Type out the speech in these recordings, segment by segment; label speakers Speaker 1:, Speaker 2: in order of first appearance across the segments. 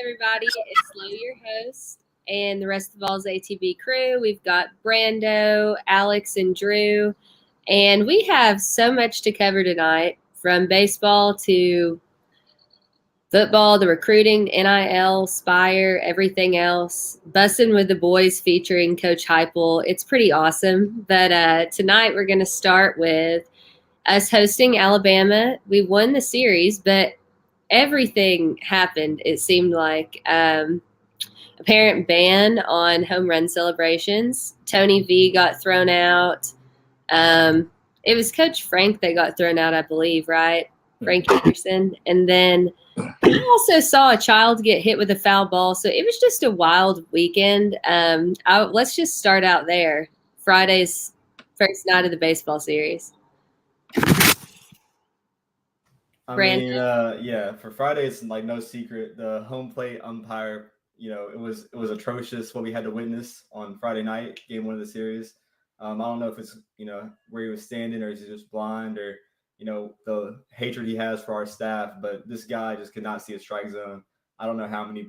Speaker 1: everybody. It's Lo, your host, and the rest of Vols ATB crew. We've got Brando, Alex, and Drew, and we have so much to cover tonight, from baseball to football, the recruiting, NIL, Spire, everything else. Bussin' with the Boys featuring Coach Heupel. It's pretty awesome. But tonight we're going to start with us hosting Alabama. We won the series, but everything happened, it seemed like. Apparent ban on home run celebrations. Tony V got thrown out. It was Coach Frank that got thrown out, I believe, right? Frank Anderson. And then I also saw a child get hit with a foul ball. So it was just a wild weekend. Let's just start out there. Friday's first night of the baseball series.
Speaker 2: I mean, for Friday, it's like no secret. The home plate umpire, it was atrocious what we had to witness on Friday night, game one of the series. I don't know if it's, where he was standing or is he just blind or, the hatred he has for our staff. But this guy just could not see a strike zone. I don't know how many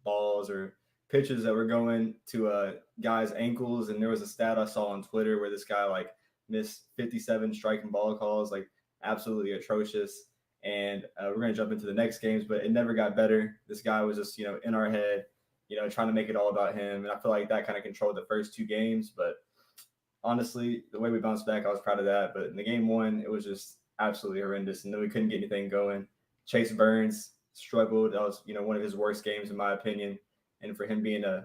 Speaker 2: balls or pitches that were going to guys' ankles. And there was a stat I saw on Twitter where this guy missed 57 striking ball calls, absolutely atrocious. And we're going to jump into the next games, but it never got better. This guy was just, in our head, trying to make it all about him. And I feel like that kind of controlled the first two games. But honestly, the way we bounced back, I was proud of that. But in the game one, it was just absolutely horrendous. And then we couldn't get anything going. Chase Burns struggled. That was, one of his worst games, in my opinion. And for him being a,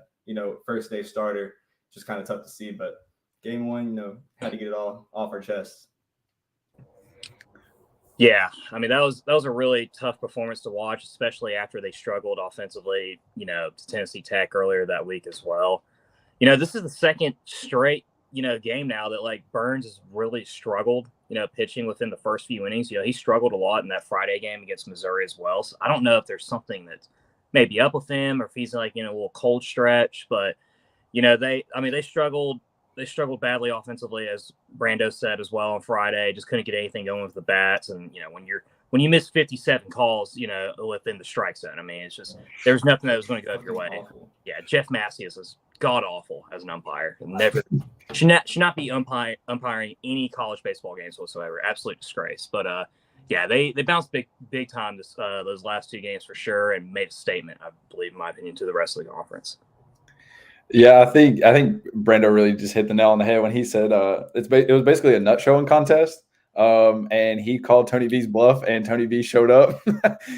Speaker 2: first day starter, just kind of tough to see. But game one, had to get it all off our chests.
Speaker 3: Yeah, I mean, that was a really tough performance to watch, especially after they struggled offensively, to Tennessee Tech earlier that week as well. This is the second straight, game now that Burns has really struggled, pitching within the first few innings. He struggled a lot in that Friday game against Missouri as well. So I don't know if there's something that's maybe up with him or if he's a little cold stretch, but they struggled. They struggled badly offensively, as Brando said as well on Friday. Just couldn't get anything going with the bats. And, when you miss 57 calls, within the strike zone, I mean, it's just there's nothing that was going to go your way. Awful. Yeah, Jeff Massius is god-awful as an umpire. Never should not be umpiring any college baseball games whatsoever. Absolute disgrace. But, they bounced big time those last two games for sure and made a statement, I believe, in my opinion, to the rest of the conference.
Speaker 4: Yeah, I think Brando really just hit the nail on the head when he said it was basically a nut showing contest, and he called Tony V's bluff, and Tony V showed up.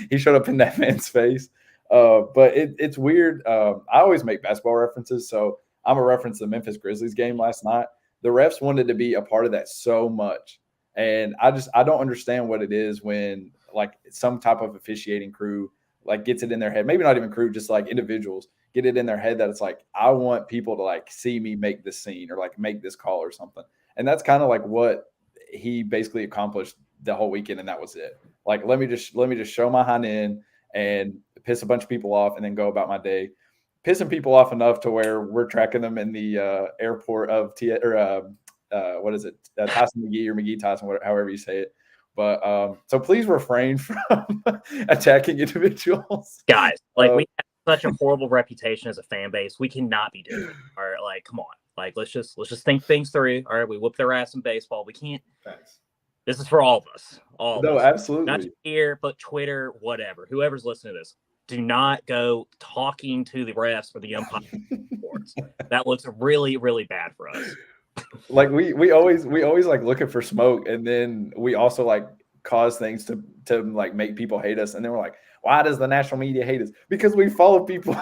Speaker 4: He showed up in that man's face. But it's weird. I always make basketball references, so I'm a reference to the Memphis Grizzlies game last night. The refs wanted to be a part of that so much, and I don't understand what it is when some type of officiating crew gets it in their head. Maybe not even crew, just individuals get it in their head that it's I want people to see me make this scene or make this call or something. And that's kind of what he basically accomplished the whole weekend. And that was it. Let me just show my hand in and piss a bunch of people off and then go about my day, pissing people off enough to where we're tracking them in the airport of Tyson McGee or McGee Tyson, however you say it. But so please refrain from attacking individuals.
Speaker 3: Guys, we have such a horrible reputation as a fan base. We cannot be doing it. All right, come on. Let's just think things through. All right, we whoop their ass in baseball. We can't. Thanks. This is for all of us.
Speaker 4: No, absolutely.
Speaker 3: Not just here, but Twitter, whatever. Whoever's listening to this, do not go talking to the refs or the umpire boards. That looks really, really bad for us.
Speaker 4: We always looking for smoke, and then we also cause things to make people hate us, and then we're like, why does the national media hate us? Because we follow people.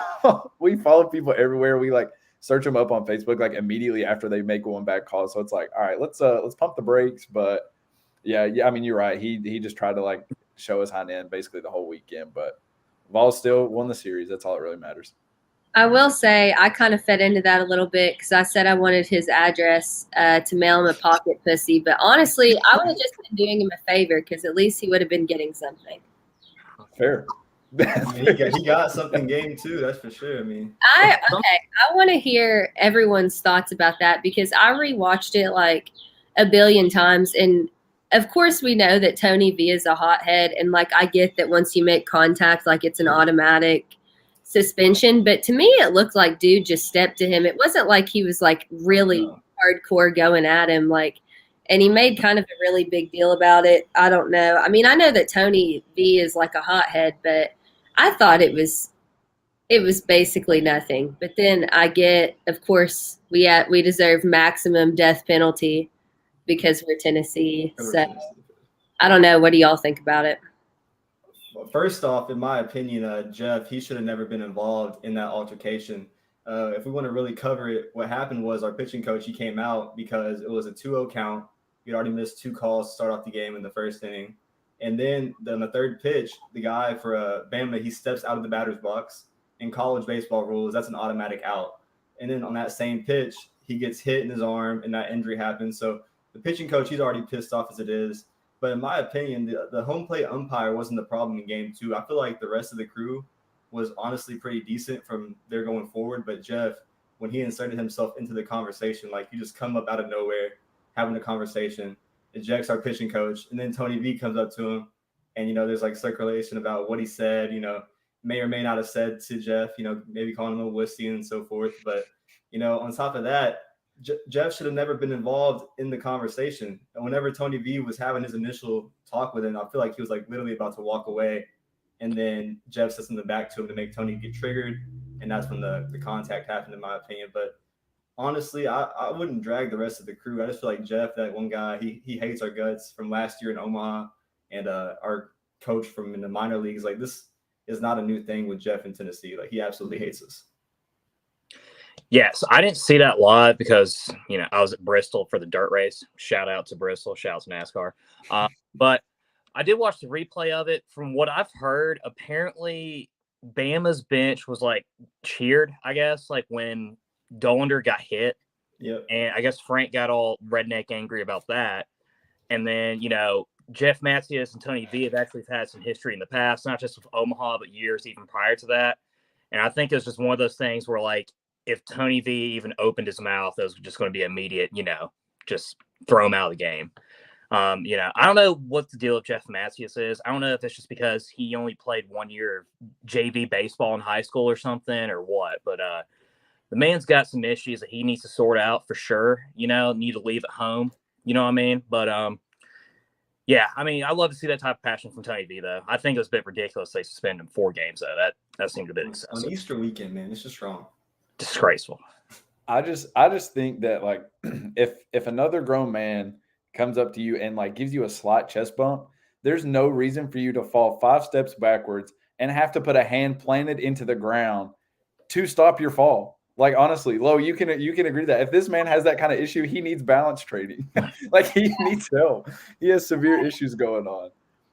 Speaker 4: We follow people everywhere. We search them up on Facebook immediately after they make one bad call. So it's all right, let's pump the brakes. But yeah. I mean, you're right. He just tried to show us hind end basically the whole weekend. But Vols still won the series. That's all that really matters.
Speaker 1: I will say I kind of fed into that a little bit because I said I wanted his address to mail him a pocket pussy. But honestly, I would have just been doing him a favor because at least he would have been getting something.
Speaker 4: Fair.
Speaker 2: He got something game two, that's for sure. I mean,
Speaker 1: I want to hear everyone's thoughts about that because I rewatched it a billion times, and of course we know that Tony V is a hothead, and I get that once you make contact, it's an automatic suspension, but to me it looked like dude just stepped to him. It wasn't like he was like really hardcore going at him, like, and he made kind of a really big deal about it. I don't know. I mean, I know that Tony V is like a hothead, but I thought it was basically nothing. But then I get, of course, we deserve maximum death penalty because we're Tennessee. So I don't know. What do y'all think about it?
Speaker 2: Well, first off, in my opinion, Jeff, he should have never been involved in that altercation. If we want to really cover it, what happened was our pitching coach, he came out because it was a 2-0 count. We'd already missed 2 calls to start off the game in the first inning. And then on the third pitch, the guy for Bama, he steps out of the batter's box. In college baseball rules, that's an automatic out. And then on that same pitch, he gets hit in his arm and that injury happens. So the pitching coach, he's already pissed off as it is. But in my opinion, the home plate umpire wasn't the problem in game 2. I feel like the rest of the crew was honestly pretty decent from there going forward. But Jeff, when he inserted himself into the conversation, like you just come up out of nowhere, having a conversation, ejects our pitching coach, and then Tony V comes up to him, and, there's like circulation about what he said, may or may not have said to Jeff, maybe calling him a wussy and so forth. But, on top of that, Jeff should have never been involved in the conversation. And whenever Tony V was having his initial talk with him, I feel like he was like literally about to walk away. And then Jeff says something back to him to make Tony get triggered. And that's when the contact happened, in my opinion. But honestly, I wouldn't drag the rest of the crew. I just feel like Jeff, that one guy, he hates our guts from last year in Omaha, and our coach from in the minor leagues. Like, this is not a new thing with Jeff in Tennessee. Like, he absolutely hates us.
Speaker 3: Yeah, so I didn't see that live because, I was at Bristol for the dirt race. Shout out to Bristol. Shout out to NASCAR. But I did watch the replay of it. From what I've heard, apparently Bama's bench was, like, cheered, I guess, like when Dollander got hit.
Speaker 2: Yep.
Speaker 3: And I guess Frank got all redneck angry about that. And then, Jeff Matzias and Tony V have actually had some history in the past, not just with Omaha, but years even prior to that. And I think it was just one of those things where, like, if Tony V even opened his mouth, it was just going to be immediate, just throw him out of the game. I don't know what the deal with Jeff Matzias is. I don't know if it's just because he only played 1 year of JV baseball in high school or something or what, but the man's got some issues that he needs to sort out for sure, need to leave at home, you know what I mean? But, yeah, I mean, I love to see that type of passion from Tony V, though. I think it was a bit ridiculous they suspended him 4 games, though. That seemed a bit excessive.
Speaker 2: On Easter weekend, man, it's just wrong.
Speaker 3: Disgraceful.
Speaker 4: I just think that, like, if another grown man comes up to you and, like, gives you a slight chest bump, there's no reason for you to fall 5 steps backwards and have to put a hand planted into the ground to stop your fall. Like, honestly, Lo, you can agree that if this man has that kind of issue, he needs balance training. Like, he needs help. He has severe issues going on.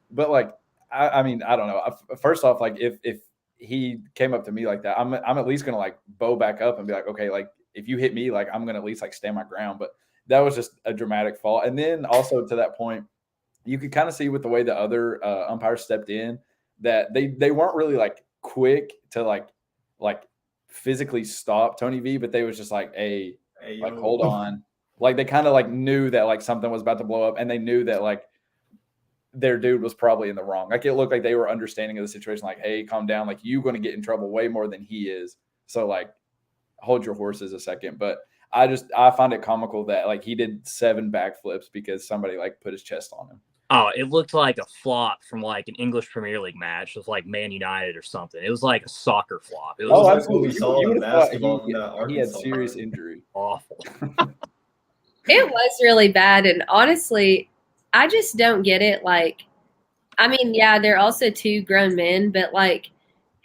Speaker 4: But, like, I mean, I don't know. First off, like, if he came up to me like that, I'm at least gonna, like, bow back up and be like, okay, like, if you hit me, like, I'm gonna at least, like, stand my ground. But that was just a dramatic fall. And then also to that point, you could kind of see with the way the other umpires stepped in that they weren't really, like, quick to like physically stop Tony V, but they was just like, hey like, hold on. Like, they kind of, like, knew that, like, something was about to blow up, and they knew that, like, their dude was probably in the wrong. Like, it looked like they were understanding of the situation. Like, hey, calm down. Like, you're going to get in trouble way more than he is. So, like, hold your horses a second. But I find it comical that, like, he did 7 backflips because somebody, like, put his chest on him.
Speaker 3: Oh, it looked like a flop from, like, an English Premier League match with, like, Man United or something. It was like a soccer flop. It was
Speaker 4: absolutely.
Speaker 2: You basketball
Speaker 4: he had serious injury.
Speaker 3: Awful.
Speaker 1: It was really bad. And honestly, I just don't get it. Like, I mean, yeah, they're also 2 grown men, but, like,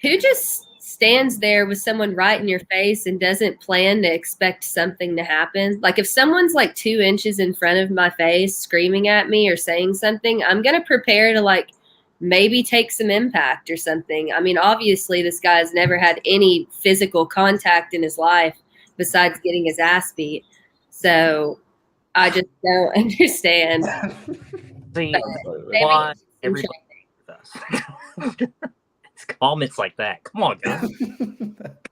Speaker 1: who just stands there with someone right in your face and doesn't plan to expect something to happen? Like, if someone's, like, 2 inches in front of my face screaming at me or saying something, I'm going to prepare to, like, maybe take some impact or something. I mean, obviously this guy's never had any physical contact in his life besides getting his ass beat. So I just don't understand.
Speaker 3: See, why everybody it's comments like that. Come on, guys.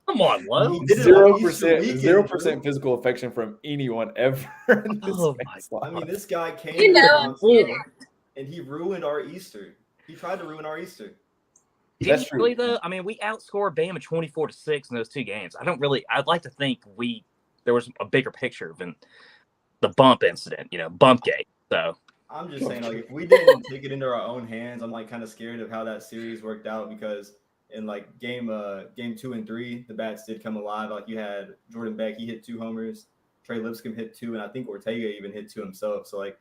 Speaker 3: Come on, Lo.
Speaker 4: 0% physical affection from anyone ever.
Speaker 2: I mean, this guy came and he ruined our Easter. He tried to ruin our Easter.
Speaker 4: That's true.
Speaker 3: Really though, I mean, we outscored Bama 24-6 in those 2 games. I'd like to think there was a bigger picture than the bump incident, Bumpgate. So
Speaker 2: I'm just saying, like, if we didn't take it into our own hands, I'm like kind of scared of how that series worked out because in like game 2 and 3, the bats did come alive. Like you had Jordan Beck, he hit 2 homers, Trey Lipscomb hit 2, and I think Ortega even hit 2 himself. So like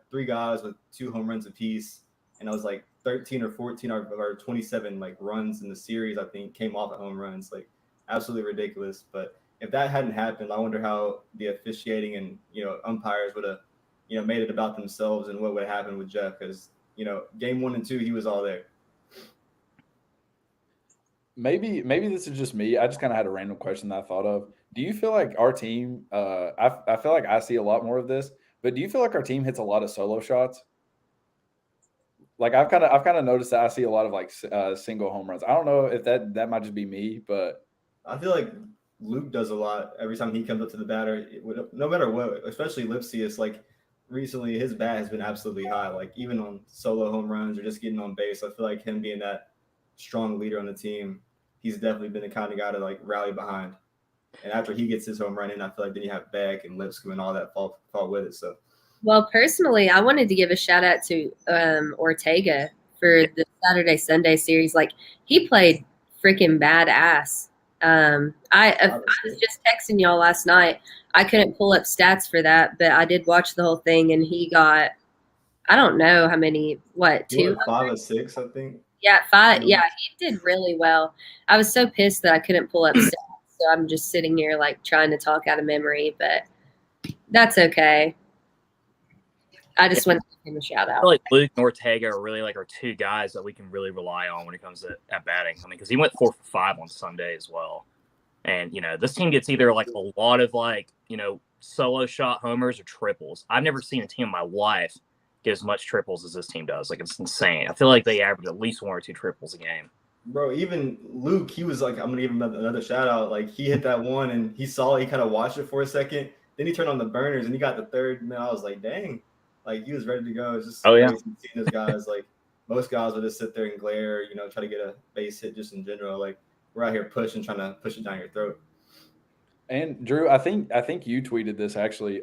Speaker 2: 3 guys with 2 home runs apiece, and I was like 13 or 14 or 27 like runs in the series. I think came off at home runs, like absolutely ridiculous. But if that hadn't happened, I wonder how the officiating and umpires would have made it about themselves and what would happen with Jeff because game 1 and 2 he was all there.
Speaker 4: Maybe this is just me. I just kind of had a random question that I thought of. Do you feel like our team? I feel like I see a lot more of this, but do you feel like our team hits a lot of solo shots? Like I've kind of noticed that I see a lot of like single home runs. I don't know if that might just be me, but
Speaker 2: I feel like Luke does a lot every time he comes up to the batter. No matter what, especially Lipsius, like recently his bat has been absolutely high. Like even on solo home runs or just getting on base, I feel like him being that strong leader on the team, he's definitely been the kind of guy to like rally behind. And after he gets his home run in, I feel like then you have Beck and Lipscomb and all that fall with it. So.
Speaker 1: Well, personally, I wanted to give a shout out to Ortega for the Saturday-Sunday series. Like, he played freaking badass. I was just texting y'all last night. I couldn't pull up stats for that, but I did watch the whole thing, and he got, I don't know how many, 2?
Speaker 2: 5 or 6, I think.
Speaker 1: Yeah, 5. Yeah, he did really well. I was so pissed that I couldn't pull up stats, so I'm just sitting here, like, trying to talk out of memory, but that's okay. I just want to give him a shout out.
Speaker 3: I feel like Luke and Ortega are really like our 2 guys that we can really rely on when it comes to at batting. I mean, because he went 4 for 5 on Sunday as well. And this team gets either like a lot of like solo shot homers or triples. I've never seen a team in my life get as much triples as this team does. Like it's insane. I feel like they average at least 1 or 2 triples a game.
Speaker 2: Bro, even Luke, he was like, I'm gonna give him another shout out. Like he hit that one and he kind of watched it for a second. Then he turned on the burners and he got the third. Man, I was like, dang. Like he was ready to go. It's just crazy seeing those guys. Like most guys would just sit there and glare, try to get a base hit just in general. Like we're out here trying to push it down your throat.
Speaker 4: And Drew, I think you tweeted this actually.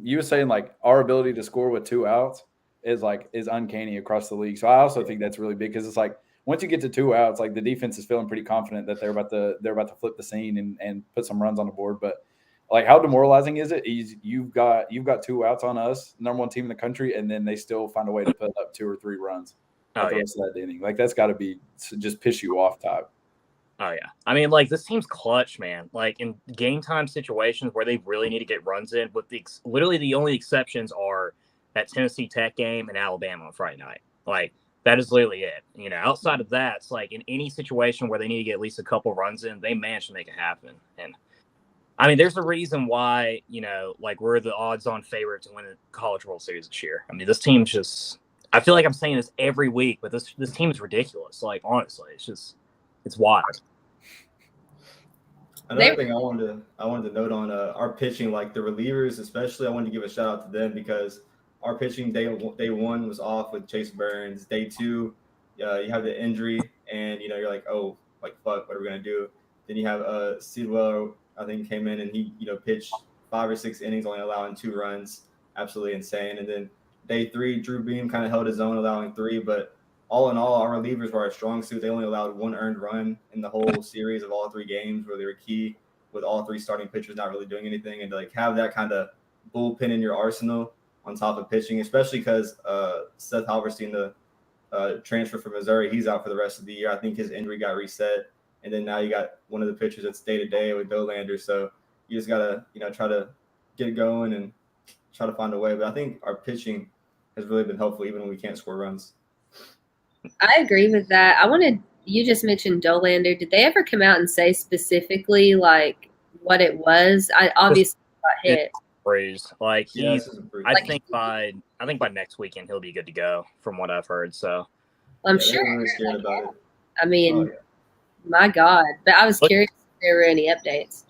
Speaker 4: You were saying like our ability to score with 2 outs is uncanny across the league. So I also think that's really big because it's like once you get to 2 outs, like the defense is feeling pretty confident that they're about to flip the scene and put some runs on the board. But like how demoralizing is it? You've got 2 outs on us, number 1 team in the country, and then they still find a way to put up 2 or 3 runs at the rest of that inning. Like that's got to be just piss you off type.
Speaker 3: Oh yeah, I mean like this team's clutch, man. Like in game time situations where they really need to get runs in, with literally the only exceptions are that Tennessee Tech game and Alabama on Friday night. Like that is literally it. Outside of that, it's like in any situation where they need to get at least a couple runs in, they manage to make it happen. And I mean, there's a reason why, like we're the odds-on favorite to win the College World Series this year. I mean, this team just – I feel like I'm saying this every week, but this team is ridiculous. Like, honestly, it's wild.
Speaker 2: Another thing I wanted to note on our pitching, like the relievers especially, I wanted to give a shout-out to them because our pitching day 1 was off with Chase Burns. Day 2, you have the injury, and, you're like, oh, like, fuck, what are we going to do? Then you have Sidwell, I think, came in and he, pitched 5 or 6 innings, only allowing 2 runs. Absolutely insane. And then day 3, Drew Beam kind of held his own, allowing 3. But all in all, our relievers were our strong suit. They only allowed 1 earned run in the whole series of all 3 games, where they were key with all 3 starting pitchers not really doing anything. And to like have that kind of bullpen in your arsenal on top of pitching, especially because Seth Halverstein, the transfer from Missouri, he's out for the rest of the year. I think his injury got reset. And then now you got one of the pitchers that's day-to-day with Dolander. So you just got to, try to get it going and try to find a way. But I think our pitching has really been helpful even when we can't score runs.
Speaker 1: I agree with that. You just mentioned Dolander. Did they ever come out and say specifically, like, what it was? I obviously got hit.
Speaker 3: Bruise. Like,
Speaker 2: I
Speaker 3: think by next weekend he'll be good to go from what I've heard. So
Speaker 1: I'm sure.
Speaker 2: Really scared about it.
Speaker 1: I mean, my God. But I was curious if there were any updates.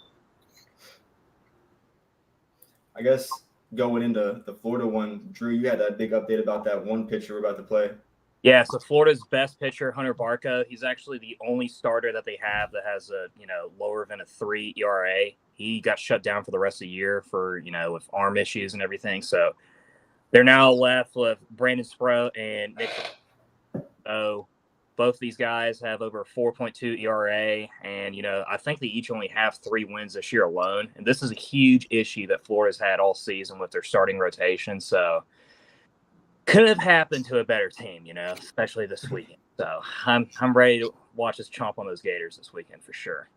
Speaker 2: I guess going into the Florida one, Drew, you had that big update about that one pitcher we're about to play.
Speaker 3: Yeah, so Florida's best pitcher, Hunter Barco, he's actually the only starter that they have that has a, lower than a 3 ERA. He got shut down for the rest of the year for, with arm issues and everything. So they're now left with Brandon Sproat and Nick. So both these guys have over 4.2 ERA, and, I think they each only have 3 wins this year alone. And this is a huge issue that Florida's had all season with their starting rotation. So could have happened to a better team, especially this weekend. So I'm ready to watch us chomp on those Gators this weekend for sure.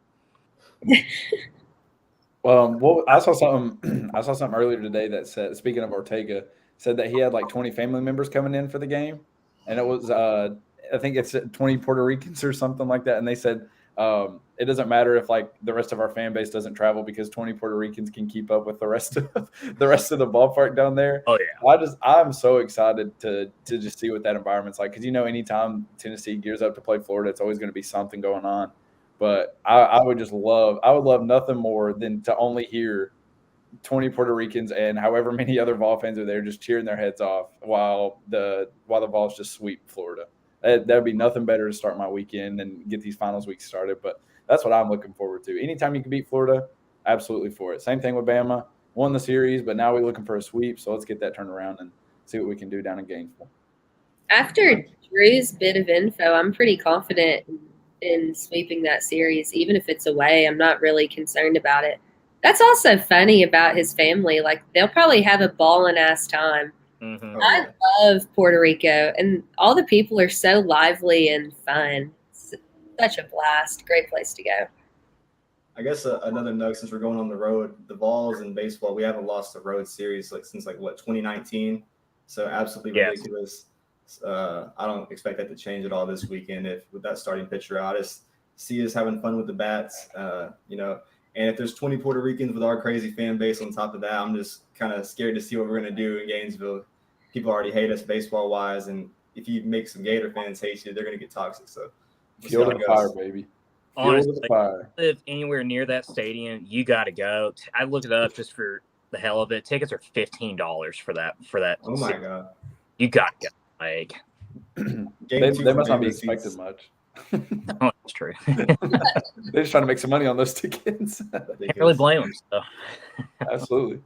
Speaker 4: Well, I saw something. I saw something earlier today that said, speaking of Ortega, said that he had like 20 family members coming in for the game, and it was I think it's 20 Puerto Ricans or something like that. And they said it doesn't matter if like the rest of our fan base doesn't travel because 20 Puerto Ricans can keep up with the rest of the ballpark down there.
Speaker 3: Oh yeah,
Speaker 4: I'm so excited to just see what that environment's like, because anytime Tennessee gears up to play Florida, it's always going to be something going on. But I would love nothing more than to only hear 20 Puerto Ricans and however many other Vol fans are there just cheering their heads off while the Vols just sweep Florida. That'd be nothing better to start my weekend and get these finals weeks started. But that's what I'm looking forward to. Anytime you can beat Florida, absolutely for it. Same thing with Bama. Won the series, but now we're looking for a sweep. So let's get that turned around and see what we can do down in Gainesville.
Speaker 1: After Drew's bit of info, I'm pretty confident in sweeping that series, even if it's away. I'm not really concerned about it. That's also funny about his family. Like, they'll probably have a ballin' ass time.
Speaker 3: Mm-hmm.
Speaker 1: I love Puerto Rico, and all the people are so lively and fun. It's such a blast. Great place to go.
Speaker 2: I guess another note, since we're going on the road, the Vols in baseball, we haven't lost a road series since 2019. So absolutely ridiculous. I don't expect that to change at all this weekend with that starting pitcher out. I just see us having fun with the bats, and if there's 20 Puerto Ricans with our crazy fan base on top of that, I'm just kind of scared to see what we're going to do in Gainesville. People already hate us baseball-wise, and if you make some Gator fans hate you, they're going to get toxic. So
Speaker 4: fuel to the fire, baby.
Speaker 3: Honestly, if you live anywhere near that stadium, you got to go. I looked it up just for the hell of it. Tickets are $15 for that.
Speaker 2: Oh, my God.
Speaker 3: You got to go. Like,
Speaker 4: they must not be expecting much.
Speaker 3: Oh, that's true.
Speaker 4: They're just trying to make some money on those tickets.
Speaker 3: Can't really blame them. So.
Speaker 4: Absolutely.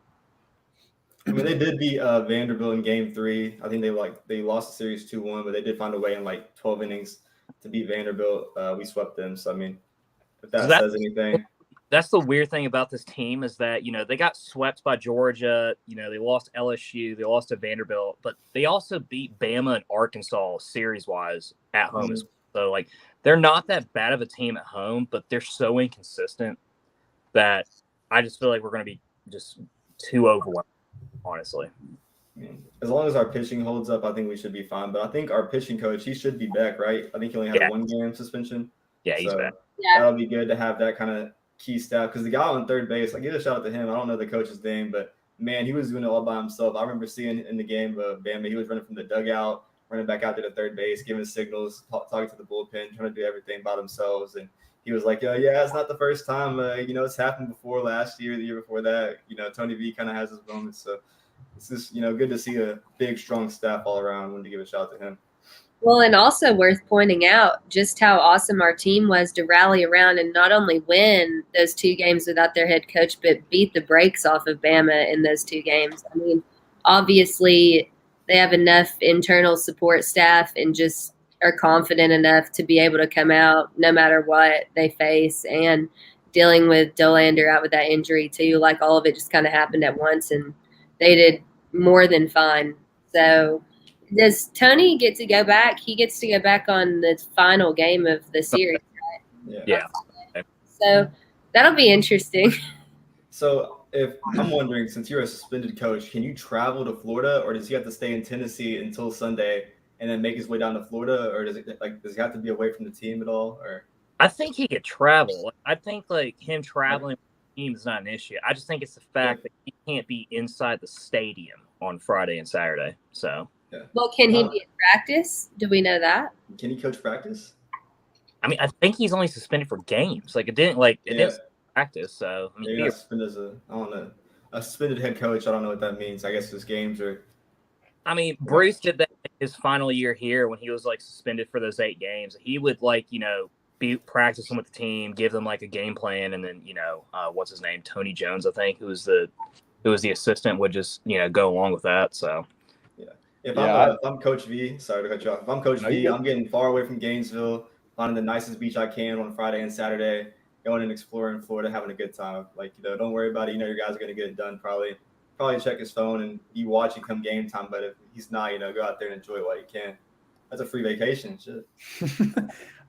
Speaker 2: I mean, they did beat Vanderbilt in Game 3. I think they lost the series 2-1, but they did find a way in 12 innings to beat Vanderbilt. We swept them. So I mean, if that says anything.
Speaker 3: That's the weird thing about this team is that, they got swept by Georgia. They lost LSU. They lost to Vanderbilt. But they also beat Bama and Arkansas series-wise at home as well. So, they're not that bad of a team at home, but they're so inconsistent that I just feel like we're going to be just too overwhelmed, honestly.
Speaker 2: As long as our pitching holds up, I think we should be fine. But I think our pitching coach, he should be back, right? I think he only had a 1-game suspension.
Speaker 3: Yeah, he's back.
Speaker 1: Yeah.
Speaker 2: That'll be good to have that kind of key staff, because the guy on third base, I give a shout out to him. I don't know the coach's name, but man, he was doing it all by himself. I remember seeing in the game of Bama, he was running from the dugout, running back out to the third base, giving signals, talking to the bullpen, trying to do everything by themselves. And he was like, yeah, it's not the first time. It's happened before last year, the year before that. Tony V kind of has his moments. So it's just, good to see a big, strong staff all around. I wanted to give a shout out to him.
Speaker 1: Well, and also worth pointing out just how awesome our team was to rally around and not only win those 2 games without their head coach, but beat the brakes off of Bama in those 2 games. I mean, obviously they have enough internal support staff and just are confident enough to be able to come out no matter what they face, and dealing with Dolander out with that injury too. All of it just kind of happened at once, and they did more than fine. So does Tony get to go back? He gets to go back on the final game of the series, right?
Speaker 3: Yeah.
Speaker 1: So that'll be interesting.
Speaker 2: So if I'm wondering, since you're a suspended coach, can you travel to Florida, or does he have to stay in Tennessee until Sunday and then make his way down to Florida, or does he have to be away from the team at all? Or
Speaker 3: I think he could travel. I think him traveling with the team is not an issue. I just think it's the fact that he can't be inside the stadium on Friday and Saturday. So.
Speaker 2: Yeah.
Speaker 1: Well, can he be at practice? Do we know that?
Speaker 2: Can he coach practice?
Speaker 3: I mean, I think he's only suspended for games. It didn't practice. So I mean,
Speaker 2: maybe not suspended as I don't know, a suspended head coach. I don't know what that means. I guess his games are.
Speaker 3: I mean, Bruce did that his final year here, when he was like suspended for those 8 games, he would like, be practicing with the team, give them like a game plan, and then what's his name, Tony Jones, I think, who was the assistant, would just go along with that. So
Speaker 2: if I'm Coach V, sorry to cut you off. If I'm Coach V,
Speaker 4: good.
Speaker 2: I'm getting far away from Gainesville, finding the nicest beach I can on Friday and Saturday, going and exploring Florida, having a good time. Like, don't worry about it. Your guys are gonna get it done. Probably check his phone and be watching come game time. But if he's not, go out there and enjoy it while you can. That's a free vacation. Shit.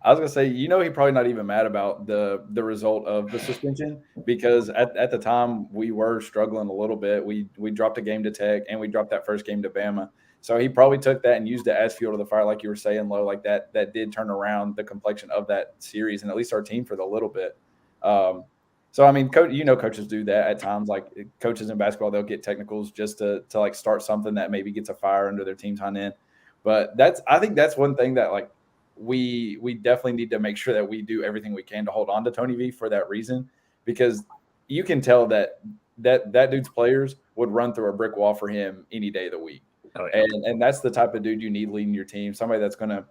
Speaker 4: I was gonna say, he probably not even mad about the result of the suspension, because at the time we were struggling a little bit. We dropped a game to Tech and we dropped that first game to Bama. So he probably took that and used it as fuel to the fire, like you were saying, Lo. Like that did turn around the complexion of that series and at least our team for the little bit. So I mean, coaches do that at times. Like coaches in basketball, they'll get technicals just to like start something that maybe gets a fire under their team's hind end. But I think that's one thing that like we definitely need to make sure that we do everything we can to hold on to Tony V for that reason, because you can tell that dude's players would run through a brick wall for him any day of the week.
Speaker 3: Oh, yeah.
Speaker 4: And that's the type of dude you need leading your team. Somebody that's going to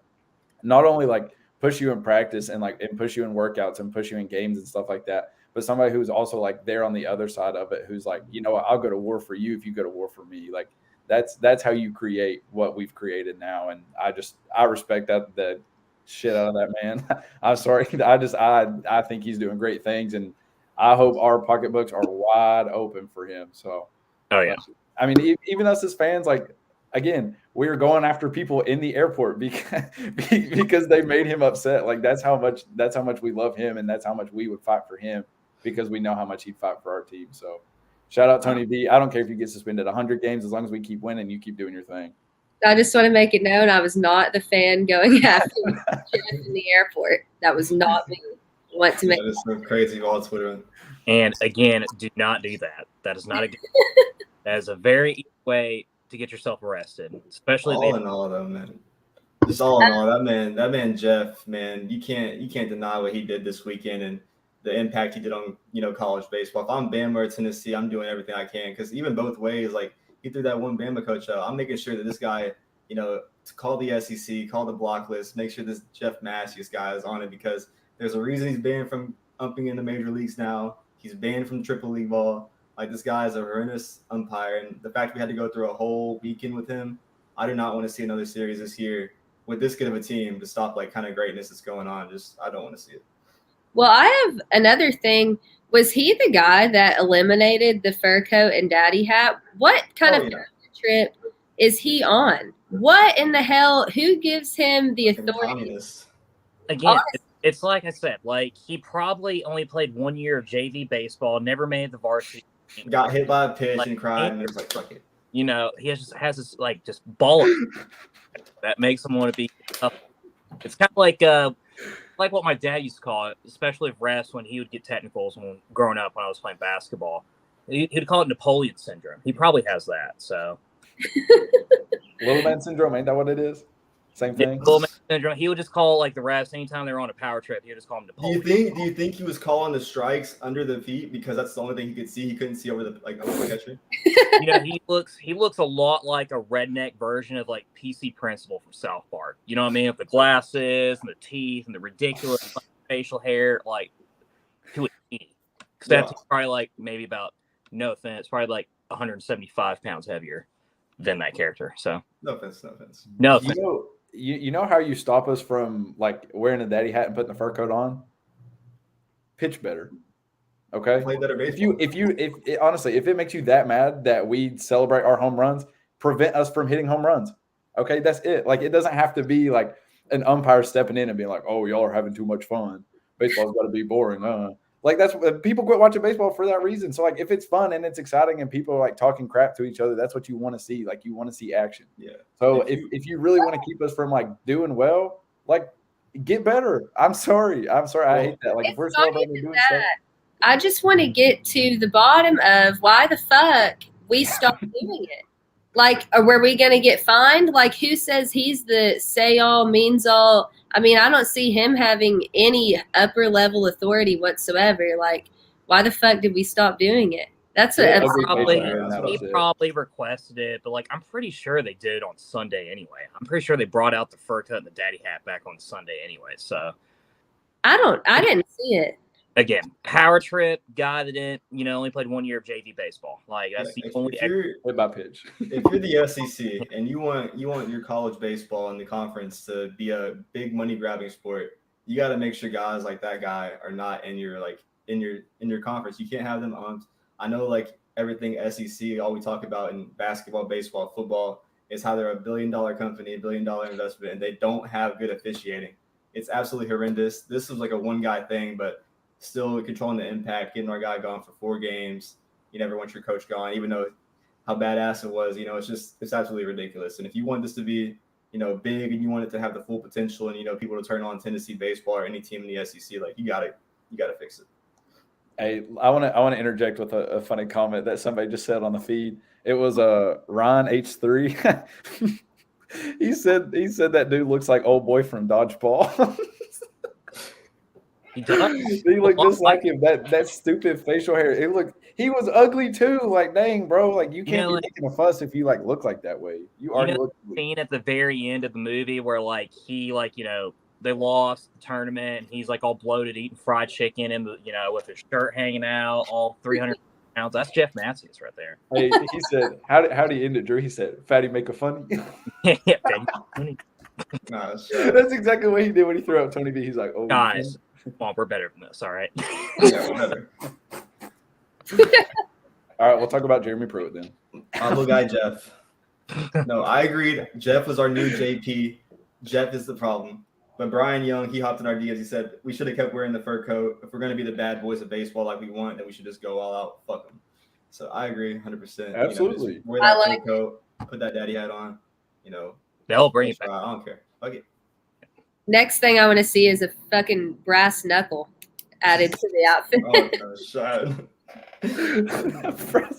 Speaker 4: not only like push you in practice and push you in workouts and push you in games and stuff like that, but somebody who's also like there on the other side of it, who's like, I'll go to war for you if you go to war for me. Like that's how you create what we've created now. And I respect the shit out of that man. I'm sorry. I think he's doing great things, and I hope our pocketbooks are wide open for him. So,
Speaker 3: oh yeah.
Speaker 4: I mean, even us as fans, like, again, we are going after people in the airport because they made him upset. Like that's how much we love him, and that's how much we would fight for him, because we know how much he'd fight for our team. So shout out Tony V. I don't care if you get suspended 100 games, as long as we keep winning, you keep doing your thing.
Speaker 1: I just want to make it known I was not the fan going after Jeff in the airport. That was not me. Want to make
Speaker 2: that is so crazy on Twitter.
Speaker 3: And again, do not do that. That is not a good that is a very easy way to get yourself arrested, especially
Speaker 2: all in all, though, man. Just all in all, that man Jeff, man, you can't deny what he did this weekend and the impact he did on college baseball. If I'm Bama or Tennessee, I'm doing everything I can, because even both ways, like he threw that one Bama coach out. I'm making sure that this guy, to call the SEC, call the block list, make sure this Jeff Matthews guy is on it, because there's a reason he's banned from umping in the major leagues now. He's banned from triple league ball. Like, this guy is a horrendous umpire, and the fact we had to go through a whole weekend with him, I do not want to see another series this year with this good of a team to stop like kind of greatness that's going on. I don't want to see it.
Speaker 1: Well, I have another thing. Was he the guy that eliminated the fur coat and daddy hat? What kind of trip is he on? What in the hell? Who gives him the authority?
Speaker 3: Again, it's like I said, like he probably only played 1 year of JV baseball, never made the varsity.
Speaker 2: Got hit by a pitch and cried, and it was like, fuck it.
Speaker 3: He has this like just ball that makes him want to be up. It's kind of like what my dad used to call it, especially with refs when he would get technicals when growing up when I was playing basketball. He'd call it Napoleon syndrome. He probably has that. So,
Speaker 4: little man syndrome, ain't that what it is? Same thing.
Speaker 3: Little man syndrome. He would just call like the refs anytime they were on a power trip. He would just call them Napoleon.
Speaker 2: Do you think he was calling the strikes under the feet because that's the only thing he could see? He couldn't see over the catcher.
Speaker 3: He looks a lot like a redneck version of like PC Principal from South Park. You know what I mean? With the glasses and the teeth and the ridiculous facial hair, like to a T. Except he's probably like maybe about, no offense, probably like 175 pounds heavier than that character. So
Speaker 2: no offense.
Speaker 4: You know how you stop us from like wearing a daddy hat and putting the fur coat on? Pitch better. Okay.
Speaker 2: Play better baseball.
Speaker 4: Honestly, if it makes you that mad that we celebrate our home runs, prevent us from hitting home runs. Okay, that's it. Like, it doesn't have to be like an umpire stepping in and being like, "Oh, y'all are having too much fun. Baseball's got to be boring." Like, that's people quit watching baseball for that reason. So like, if it's fun and it's exciting and people are like talking crap to each other, that's what you want to see. Like, you want to see action.
Speaker 2: Yeah.
Speaker 4: So if you really want to keep us from like doing well, like, get better. I'm sorry. I hate that. Like, if we're celebrating doing stuff.
Speaker 1: I just want to get to the bottom of why the fuck we stopped doing it. Like, were we going to get fined? Like, who says he's the say-all, means-all? I mean, I don't see him having any upper-level authority whatsoever. Like, why the fuck did we stop doing it? That's
Speaker 4: Yeah,
Speaker 1: a
Speaker 4: ugly
Speaker 3: Probably,
Speaker 4: facial hair, and that
Speaker 3: he
Speaker 4: was it.
Speaker 3: probably requested it, but like I'm pretty sure they did it on Sunday anyway. I'm pretty sure they brought out the fur cut and the daddy hat back on Sunday anyway. So
Speaker 1: I didn't see it.
Speaker 3: again, power trip guy that didn't, only played 1 year of JV baseball. Like that's the only.
Speaker 4: Hit by pitch.
Speaker 2: If you're the SEC and you want your college baseball and the conference to be a big money grabbing sport, you got to make sure guys like that guy are not in your conference. You can't have them on. I know like everything SEC, all we talk about in basketball, baseball, football is how they're $1 billion company, $1 billion investment, and they don't have good officiating. It's absolutely horrendous. This was like a one guy thing, but still controlling the impact, getting our guy gone for 4 games. You never want your coach gone, even though how badass it was. It's absolutely ridiculous. And if you want this to be, big and you want it to have the full potential and, people to turn on Tennessee baseball or any team in the SEC, like you gotta fix it.
Speaker 4: Hey, I want to interject with a funny comment that somebody just said on the feed. It was Ron H3. he said that dude looks like old boy from Dodgeball.
Speaker 3: He does.
Speaker 4: He looked just like him. That stupid facial hair. He was ugly too. Like, dang, bro. Like, you can't be making a fuss if you like look like that way. You already look.
Speaker 3: Scene at the very end of the movie where he they lost the tournament and he's like all bloated eating fried chicken and with his shirt hanging out, all 300 pounds. That's Jeff Matthews right there.
Speaker 4: Hey, he said, how did he end it, Drew? He said, "Fatty make a funny."
Speaker 3: Yeah, funny.
Speaker 4: That's exactly what he did when he threw out Tony B. He's like, "Oh,
Speaker 3: guys, come on, we're better than this, all right."
Speaker 2: Yeah, we're better.
Speaker 4: All right, we'll talk about Jeremy Pruitt then.
Speaker 2: Our little guy Jeff. No, I agreed. Jeff was our new JP. Jeff is the problem. But Brian Young, he hopped in our DMs. He said we should have kept wearing the fur coat. If we're going to be the bad boys of baseball like we want, then we should just go all out. Fuck them. So I agree 100%.
Speaker 4: Absolutely.
Speaker 2: Wear that fur coat. Put that daddy hat on.
Speaker 3: They'll bring it back.
Speaker 2: I don't care. Fuck it.
Speaker 1: Next thing I want to see is a fucking brass knuckle added to the outfit.
Speaker 2: Oh, no, shut.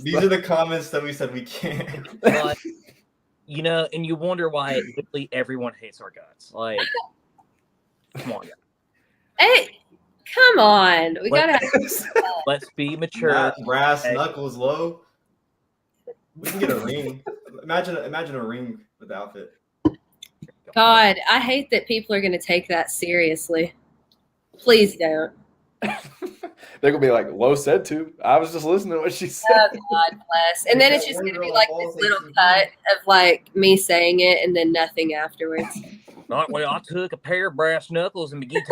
Speaker 2: These are the comments that we said we can't.
Speaker 3: But, and you wonder why literally everyone hates our guts. Like, come on, guys.
Speaker 1: Hey, come on. We gotta have
Speaker 3: Let's be mature.
Speaker 2: Not brass knuckles low. We can get a ring. Imagine a ring with the outfit.
Speaker 1: God, I hate that people are gonna take that seriously. Please don't.
Speaker 4: They're gonna be like, "Low said to." I was just listening to what she said.
Speaker 1: Oh, God bless. And then it's just gonna be like this little cut of like me saying it and then nothing afterwards.
Speaker 3: Well, I took a pair of brass knuckles and began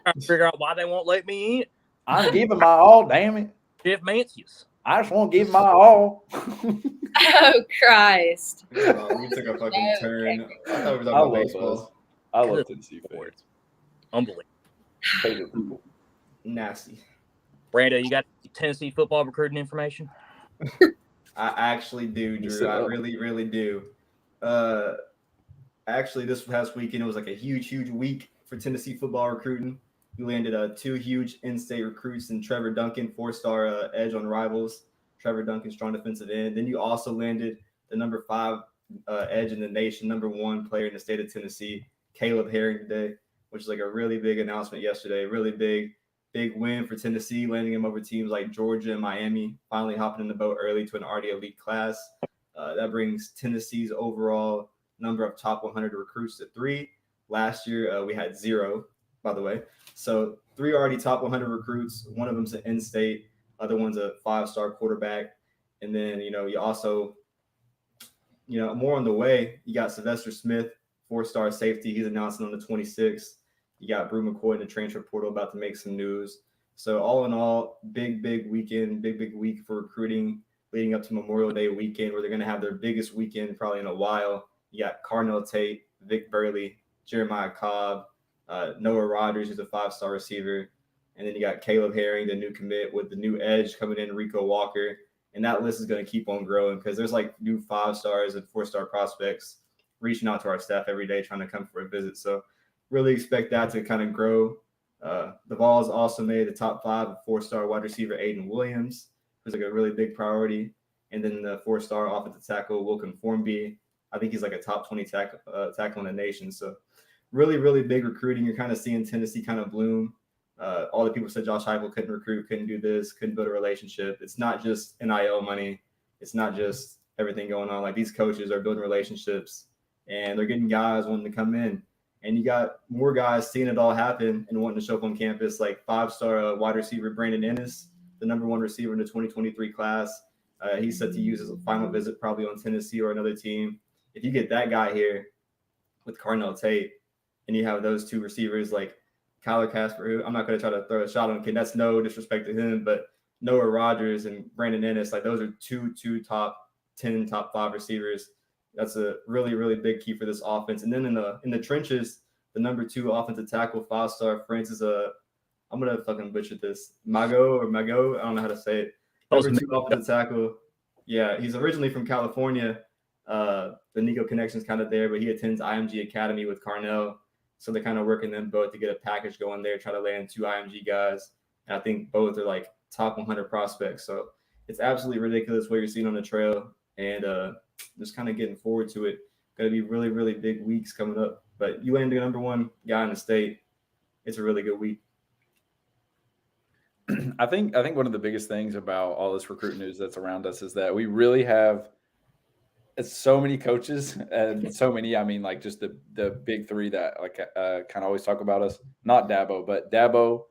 Speaker 3: to figure out why they won't let me in.
Speaker 4: I'm giving my all, damn it.
Speaker 3: Jeff Matthews.
Speaker 4: I just want to give my all.
Speaker 1: Oh, Christ.
Speaker 2: We took a fucking turn. I thought we were talking about baseball.
Speaker 4: I love Tennessee fans.
Speaker 3: Unbelievable.
Speaker 4: Favorite people.
Speaker 2: Nasty.
Speaker 3: Brando, you got Tennessee football recruiting information?
Speaker 2: I actually do, Drew. I really, really do. Actually, this past weekend, it was like a huge, huge week for Tennessee football recruiting. We landed 2 huge in-state recruits in Trevor Duncan, 4-star edge on Rivals. Trevor Duncan, strong defensive end. Then you also landed the number 5 edge in the nation, number 1 player in the state of Tennessee, Caleb Herring today, which is like a really big announcement yesterday. Really big win for Tennessee, landing him over teams like Georgia and Miami, finally hopping in the boat early to an already elite class. That brings Tennessee's overall number of top 100 recruits to 3. Last year, we had 0, by the way. So 3 already top 100 recruits. One of them's an in-state. Other one's a 5-star quarterback. And then, you also, more on the way, you got Sylvester Smith, 4-star safety. He's announcing on the 26th. You got Brew McCoy in the transfer portal about to make some news. So all in all, big weekend, big week for recruiting leading up to Memorial Day weekend, where they're going to have their biggest weekend probably in a while. You got Carnell Tate, Vic Burley, Jeremiah Cobb, Noah Rogers, who's a 5-star receiver. And then you got Caleb Herring, the new commit, with the new edge coming in, Rico Walker. And that list is going to keep on growing because there's like new 5-stars and 4-star prospects reaching out to our staff every day trying to come for a visit. So really expect that to kind of grow. The Vols also made the top 5 of 4-star wide receiver Aiden Williams, who's like a really big priority. And then the 4-star offensive tackle Wilkin Formby. I think he's like a top 20 tackle in the nation. So really, really big recruiting. You're kind of seeing Tennessee kind of bloom. all the people said Josh Heupel couldn't recruit, couldn't do this, couldn't build a relationship. It's not just NIL money. It's not just everything going on. Like, these coaches are building relationships, and they're getting guys wanting to come in. And you got more guys seeing it all happen and wanting to show up on campus, like 5-star wide receiver Brandon Ennis, the number 1 receiver in the 2023 class. He's set to use his final visit probably on Tennessee or another team. If you get that guy here with Carnell Tate, and you have those 2 receivers like Kyler Casper, who I'm not going to try to throw a shot on, kid. That's no disrespect to him, but Noah Rogers and Brandon Ennis, like, those are two top 10, top 5 receivers. That's a really, really big key for this offense. And then in the trenches, the number 2 offensive tackle, 5-star Francis, I'm going to fucking butcher this, Mago, I don't know how to say it. Number 2 offensive tackle. Yeah, he's originally from California. The Nico connection's kind of there, but he attends IMG Academy with Carnell. So they're kind of working them both to get a package going there, try to land 2 IMG guys. And I think both are like top 100 prospects. So it's absolutely ridiculous what you're seeing on the trail. And just kind of getting forward to it. Going to be really, really big weeks coming up. But you land the number 1 guy in the state. It's a really good week.
Speaker 4: I think one of the biggest things about all this recruit news that's around us is that we really have so many coaches, and so many, I mean, like, just the big 3 that like kind of always talk about us. Not Dabo, but Dabo,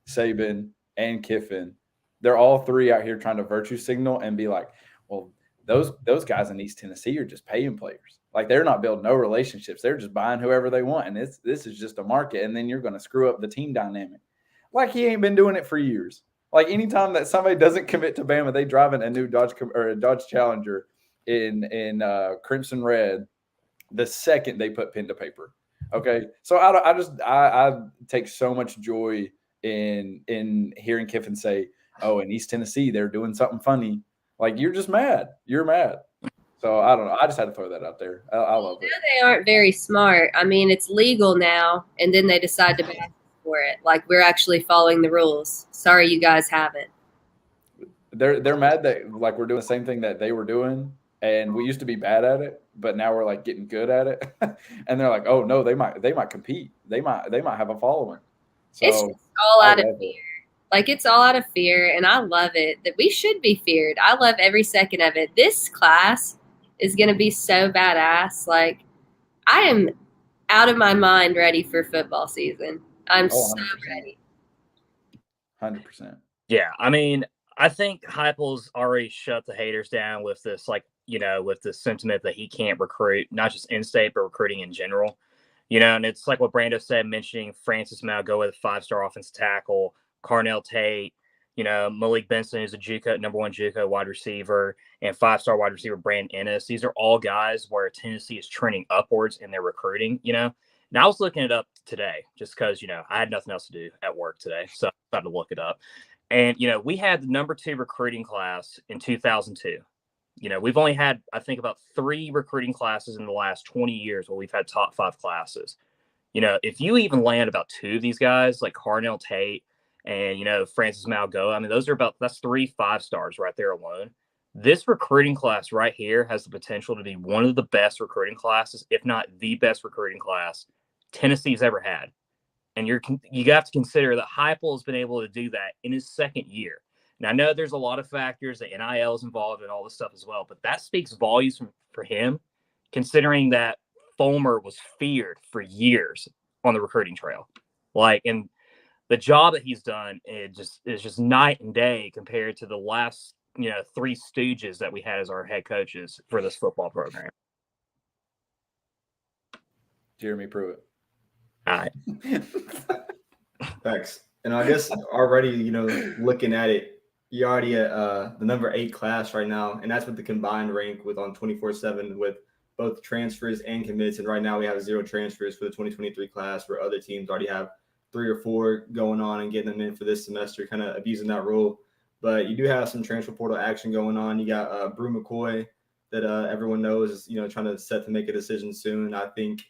Speaker 4: Saban, and Kiffin. They're all 3 out here trying to virtue signal and be like, well, those guys in East Tennessee are just paying players. Like, they're not building no relationships. They're just buying whoever they want, and this is just a market. And then you're going to screw up the team dynamic. Like, he ain't been doing it for years. Like, anytime that somebody doesn't commit to Bama, they drive in a new Dodge Challenger in crimson red the second they put pen to paper. Okay, so I take so much joy in hearing Kiffin say, "Oh, in East Tennessee they're doing something funny." Like, you're just mad. You're mad. So I don't know. I just had to throw that out there. I love it.
Speaker 1: They aren't very smart. I mean, it's legal now, and then they decide to back for it. Like, we're actually following the rules. Sorry, you guys haven't.
Speaker 4: They're mad that, like, we're doing the same thing that they were doing, and we used to be bad at it, but now we're like getting good at it. And they're like, oh no, they might compete. They might have a following. So
Speaker 1: it's just all out of fear. Like, it's all out of fear, and I love it. That we should be feared. I love every second of it. This class is going to be so badass. Like, I am out of my mind ready for football season. I'm so ready.
Speaker 4: 100%.
Speaker 3: Yeah, I mean, I think Heupel's already shut the haters down with this, like, you know, with the sentiment that he can't recruit, not just in-state, but recruiting in general. You know, and it's like what Brando said, mentioning Francis Malgo with a 5-star offensive tackle, Carnell Tate, you know, Malik Benson is a JUCO, number 1 JUCO wide receiver, and 5-star wide receiver Brandon Ennis. These are all guys where Tennessee is trending upwards in their recruiting, you know. And I was looking it up today just because, you know, I had nothing else to do at work today, so I decided to look it up. And, you know, we had the number 2 recruiting class in 2002. You know, we've only had, I think, about 3 recruiting classes in the last 20 years where we've had top 5 classes. You know, if you even land about 2 of these guys, like Carnell Tate and, you know, Francis Malgo, I mean, that's 3 5-stars right there alone. This recruiting class right here has the potential to be one of the best recruiting classes, if not the best recruiting class Tennessee's ever had. And you have to consider that Heupel has been able to do that in his 2nd year. Now, I know there's a lot of factors, that NIL is involved in all this stuff as well, but that speaks volumes for him, considering that Fulmer was feared for years on the recruiting trail. Like, and the job that he's done is just night and day compared to the last, you know, 3 stooges that we had as our head coaches for this football program.
Speaker 4: Jeremy Pruitt.
Speaker 3: All right.
Speaker 2: Thanks. And I guess already, you know, looking at it, you're already at the number 8 class right now, and that's with the combined rank with on 24/7 with both transfers and commits. And right now we have 0 transfers for the 2023 class, where other teams already have 3 or 4 going on and getting them in for this semester, kind of abusing that rule. But you do have some transfer portal action going on. You got Brew McCoy that everyone knows is, you know, trying to set to make a decision soon. I think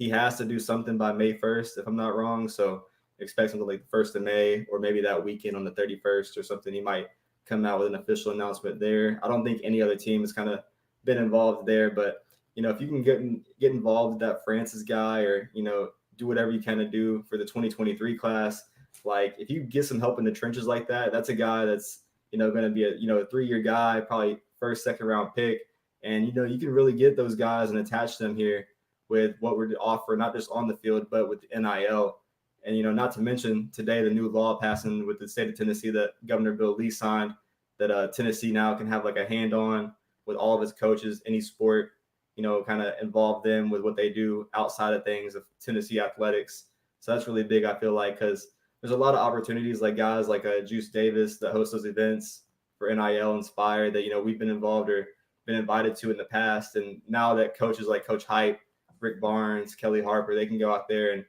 Speaker 2: he has to do something by May 1st, if I'm not wrong. So expect something like the 1st of May, or maybe that weekend on the 31st or something. He might come out with an official announcement there. I don't think any other team has kind of been involved there, but, you know, if you can get involved with that Francis guy, or, you know, do whatever you kind of do for the 2023 class, Like if you get some help in the trenches like that, that's a guy that's, going to be a 3-year guy, probably first, second round pick. And, you can really get those guys and attach them here with what we're to offer, not just on the field, but with the NIL. And, not to mention today, the new law passing with the state of Tennessee that Governor Bill Lee signed, that Tennessee now can have like a hand on with all of its coaches, any sport, kind of involve them with what they do outside of things of Tennessee athletics. So that's really big, I feel like, because there's a lot of opportunities like guys like Juice Davis that host those events for NIL Inspire that, we've been involved or been invited to in the past. And now that coaches like Coach Hype, Rick Barnes, Kelly Harper, they can go out there and,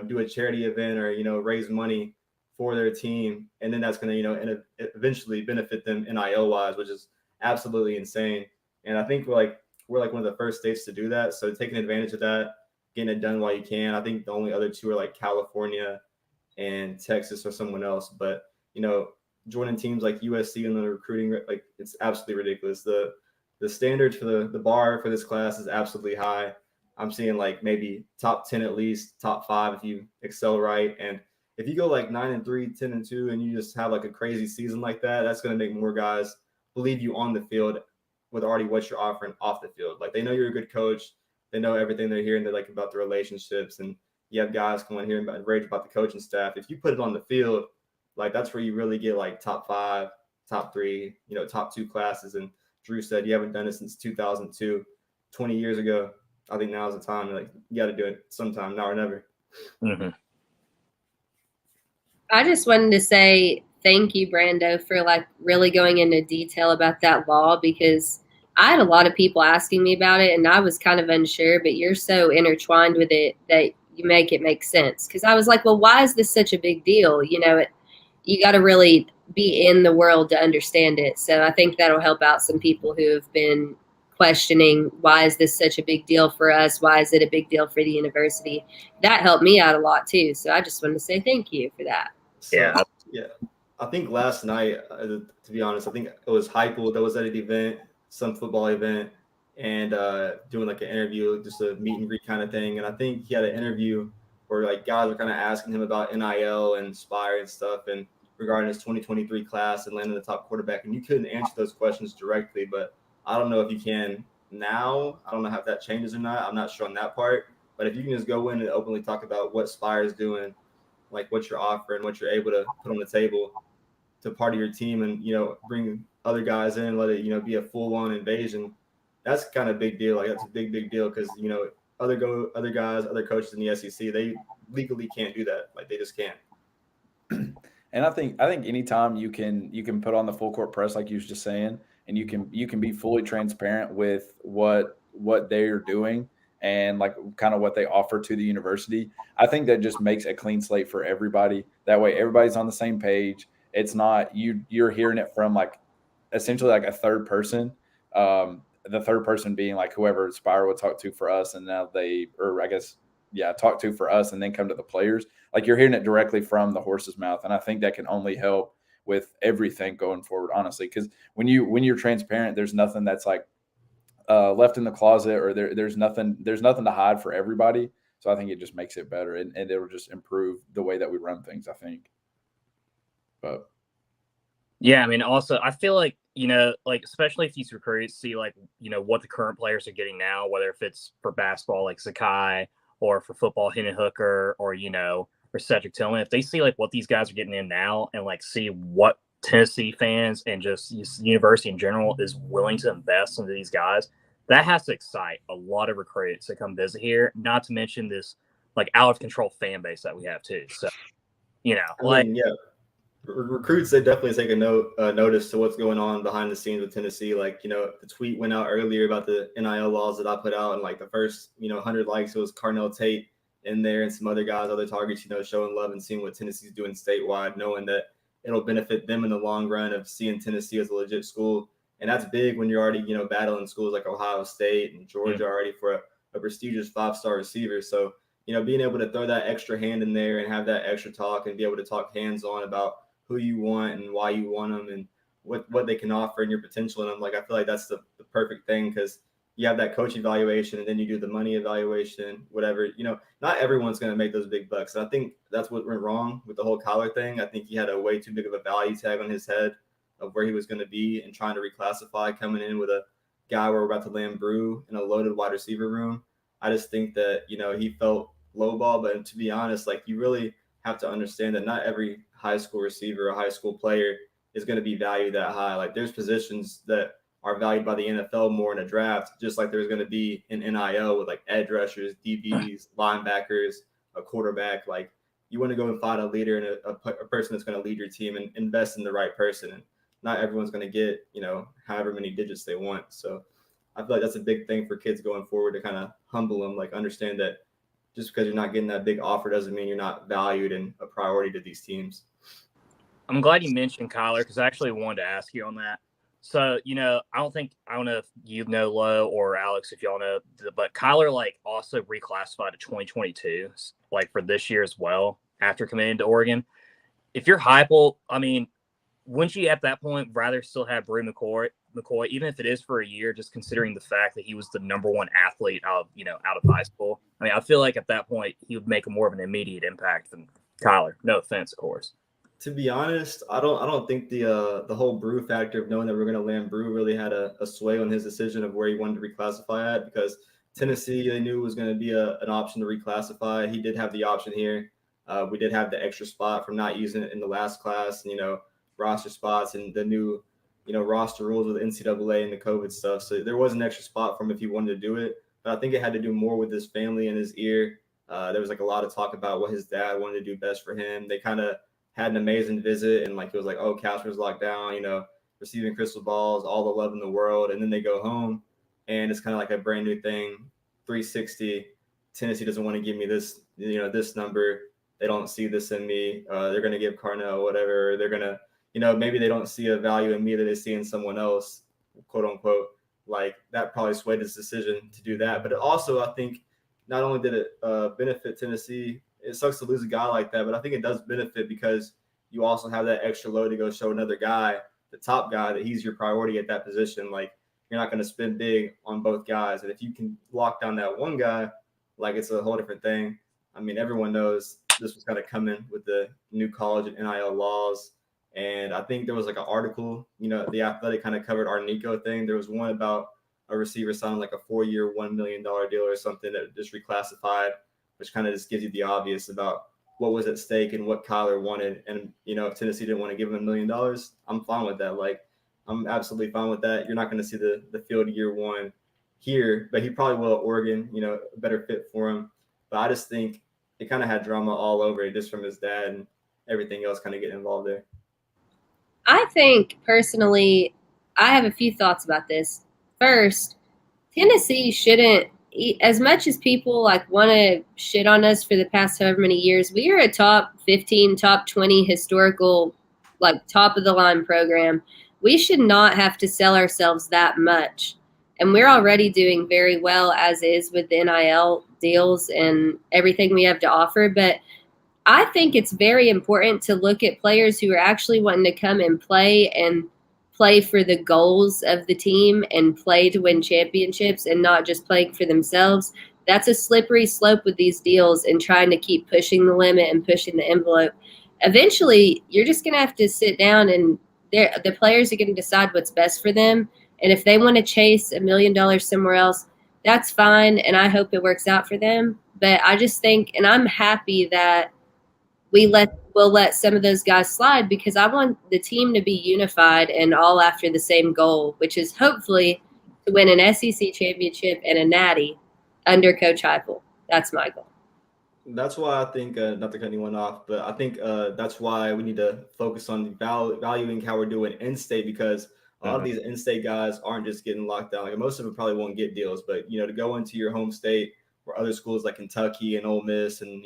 Speaker 2: do a charity event or, raise money for their team. And then that's going to, eventually benefit them NIL wise, which is absolutely insane. And I think we're like one of the first states to do that. So taking advantage of that, getting it done while you can. I think the only other two are like California and Texas or someone else. But, joining teams like USC and the recruiting, like it's absolutely ridiculous. The standards for the bar for this class is absolutely high. I'm seeing like maybe top 10 at least, top 5 if you excel right. And if you go like 9-3, 10-2, and you just have like a crazy season like that, that's going to make more guys believe you on the field with already what you're offering off the field. Like they know you're a good coach. They know everything they're hearing. They're like about the relationships, and you have guys coming here and rage about the coaching staff. If you put it on the field, like that's where you really get like top 5, top 3, top 2 classes. And Drew said you haven't done it since 2002, 20 years ago. I think now's the time. Like you got to do it sometime, now or never.
Speaker 3: Mm-hmm.
Speaker 1: I just wanted to say thank you, Brando, for like really going into detail about that law, because I had a lot of people asking me about it and I was kind of unsure, but you're so intertwined with it that you make it make sense. Because I was like, well, why is this such a big deal? You got to really be in the world to understand it. So I think that'll help out some people who have been questioning, why is this such a big deal for us? Why is it a big deal for the university? That helped me out a lot too. So I just wanted to say thank you for that.
Speaker 2: So, yeah. I think last night, to be honest, I think it was Heupel that was at an event, some football event, and doing like an interview, just a meet and greet kind of thing. And I think he had an interview where like guys were kind of asking him about NIL and Inspire and stuff, and regarding his 2023 class and landing the top quarterback. And you couldn't answer those questions directly, but I don't know if you can now. I don't know if that changes or not. I'm not sure on that part. But if you can just go in and openly talk about what Spire is doing, like what you're offering, what you're able to put on the table to part of your team, and bring other guys in, let it be a full-on invasion. That's kind of a big deal. Like that's a big deal because other guys, other coaches in the SEC, they legally can't do that. Like they just can't.
Speaker 4: And I think anytime you can put on the full court press, like you was just saying, and you can be fully transparent with what they're doing and like kind of what they offer to the university, I think that just makes a clean slate for everybody. That way everybody's on the same page. It's not you're hearing it from like essentially like a third person. The third person being like whoever Spire would talk to for us, and now talk to for us and then come to the players. Like you're hearing it directly from the horse's mouth. And I think that can only help with everything going forward, honestly. Because when you're transparent, there's nothing that's like left in the closet, or there's nothing to hide for everybody. So I think it just makes it better, and it'll just improve the way that we run things, I think. But
Speaker 3: yeah, I mean, also I feel like, like especially if these recruits see like, what the current players are getting now, whether if it's for basketball like Zakai, or for football Hendon Hooker, or or Cedric Tillman, if they see like what these guys are getting in now and like see what Tennessee fans and just university in general is willing to invest into these guys, that has to excite a lot of recruits to come visit here, not to mention this like out of control fan base that we have too. So
Speaker 2: recruits, they definitely take a notice to what's going on behind the scenes with Tennessee. Like, the tweet went out earlier about the NIL laws that I put out, and like the first, 100 likes, it was Carnell Tate in there and some other guys, other targets, showing love and seeing what Tennessee's doing statewide, knowing that it'll benefit them in the long run of seeing Tennessee as a legit school. And that's big when you're already, battling schools like Ohio State and Georgia already for a prestigious 5-star receiver. So, being able to throw that extra hand in there and have that extra talk and be able to talk hands-on about who you want and why you want them and what they can offer and your potential in them. Like, I feel like that's the perfect thing, because you have that coach evaluation, and then you do the money evaluation, whatever. Not everyone's going to make those big bucks. And I think that's what went wrong with the whole Kyler thing. I think he had a way too big of a value tag on his head of where he was going to be and trying to reclassify coming in with a guy where we're about to land Brew in a loaded wide receiver room. I just think that, he felt lowball. But to be honest, like, you really have to understand that not every high school receiver or high school player is going to be valued that high. Like, there's positions that are valued by the NFL more in a draft, just like there's going to be in NIL with like edge rushers, DBs, linebackers, a quarterback. Like, you want to go and find a leader and a person that's going to lead your team and invest in the right person. And not everyone's going to get, however many digits they want. So I feel like that's a big thing for kids going forward, to kind of humble them, like understand that just because you're not getting that big offer doesn't mean you're not valued and a priority to these teams.
Speaker 3: I'm glad you mentioned Kyler, because I actually wanted to ask you on that. So, I don't know if you know, Lo or Alex, if y'all know, but Kyler also reclassified to 2022, for this year as well, after committing to Oregon. If you're Heupel, wouldn't you at that point rather still have Brew McCoy, even if it is for a year, just considering the fact that he was the number one athlete out of high school? I feel like at that point he would make more of an immediate impact than Kyler. No offense, of course.
Speaker 2: To be honest, I don't think the whole Brew factor of knowing that we're going to land Brew really had a sway on his decision of where he wanted to reclassify at, because Tennessee, they knew was going to be an option to reclassify. He did have the option here. We did have the extra spot from not using it in the last class, and, roster spots and the new, roster rules with the NCAA and the COVID stuff. So there was an extra spot for him if he wanted to do it. But I think it had to do more with his family and his ear. There was a lot of talk about what his dad wanted to do best for him. They kind of had an amazing visit, and it was like, oh, Casper's locked down, receiving crystal balls, all the love in the world. And then they go home and it's kind of like a brand new thing, 360. Tennessee doesn't want to give me this, this number. They don't see this in me. They're going to give Carnell whatever. They're going to, maybe they don't see a value in me that they see in someone else, quote unquote. Like, that probably swayed his decision to do that. But it also, I think, not only did it benefit Tennessee, it sucks to lose a guy like that, but I think it does benefit because you also have that extra load to go show another guy, the top guy, that he's your priority at that position. Like, you're not going to spend big on both guys. And if you can lock down that one guy, it's a whole different thing. Everyone knows this was kind of coming with the new college and NIL laws. And I think there was an article, The Athletic kind of covered our Nico thing. There was one about a receiver signing a 4-year, $1 million deal or something that just reclassified, which kind of just gives you the obvious about what was at stake and what Kyler wanted. And, if Tennessee didn't want to give him $1 million, I'm fine with that. I'm absolutely fine with that. You're not going to see the field year one here, but he probably will at Oregon, a better fit for him. But I just think it kind of had drama all over it, just from his dad and everything else kind of getting involved there.
Speaker 1: I think personally, I have a few thoughts about this. First, Tennessee shouldn't, as much as people want to shit on us for the past however many years, we are a top 15, top 20 historical, top of the line program. We should not have to sell ourselves that much. And we're already doing very well as is with the NIL deals and everything we have to offer. But I think it's very important to look at players who are actually wanting to come and play for the goals of the team and play to win championships and not just playing for themselves. That's a slippery slope with these deals and trying to keep pushing the limit and pushing the envelope. Eventually, you're just going to have to sit down and the players are going to decide what's best for them. And if they want to chase $1 million somewhere else, that's fine. And I hope it works out for them. But I just think, and I'm happy that we'll let some of those guys slide, because I want the team to be unified and all after the same goal, which is hopefully to win an SEC championship and a natty under Coach Heupel. That's my goal.
Speaker 2: That's why I think, not to cut anyone off, but I think that's why we need to focus on valuing how we're doing in-state, because a lot of these in-state guys aren't just getting locked down. Most of them probably won't get deals, but, to go into your home state where other schools like Kentucky and Ole Miss and,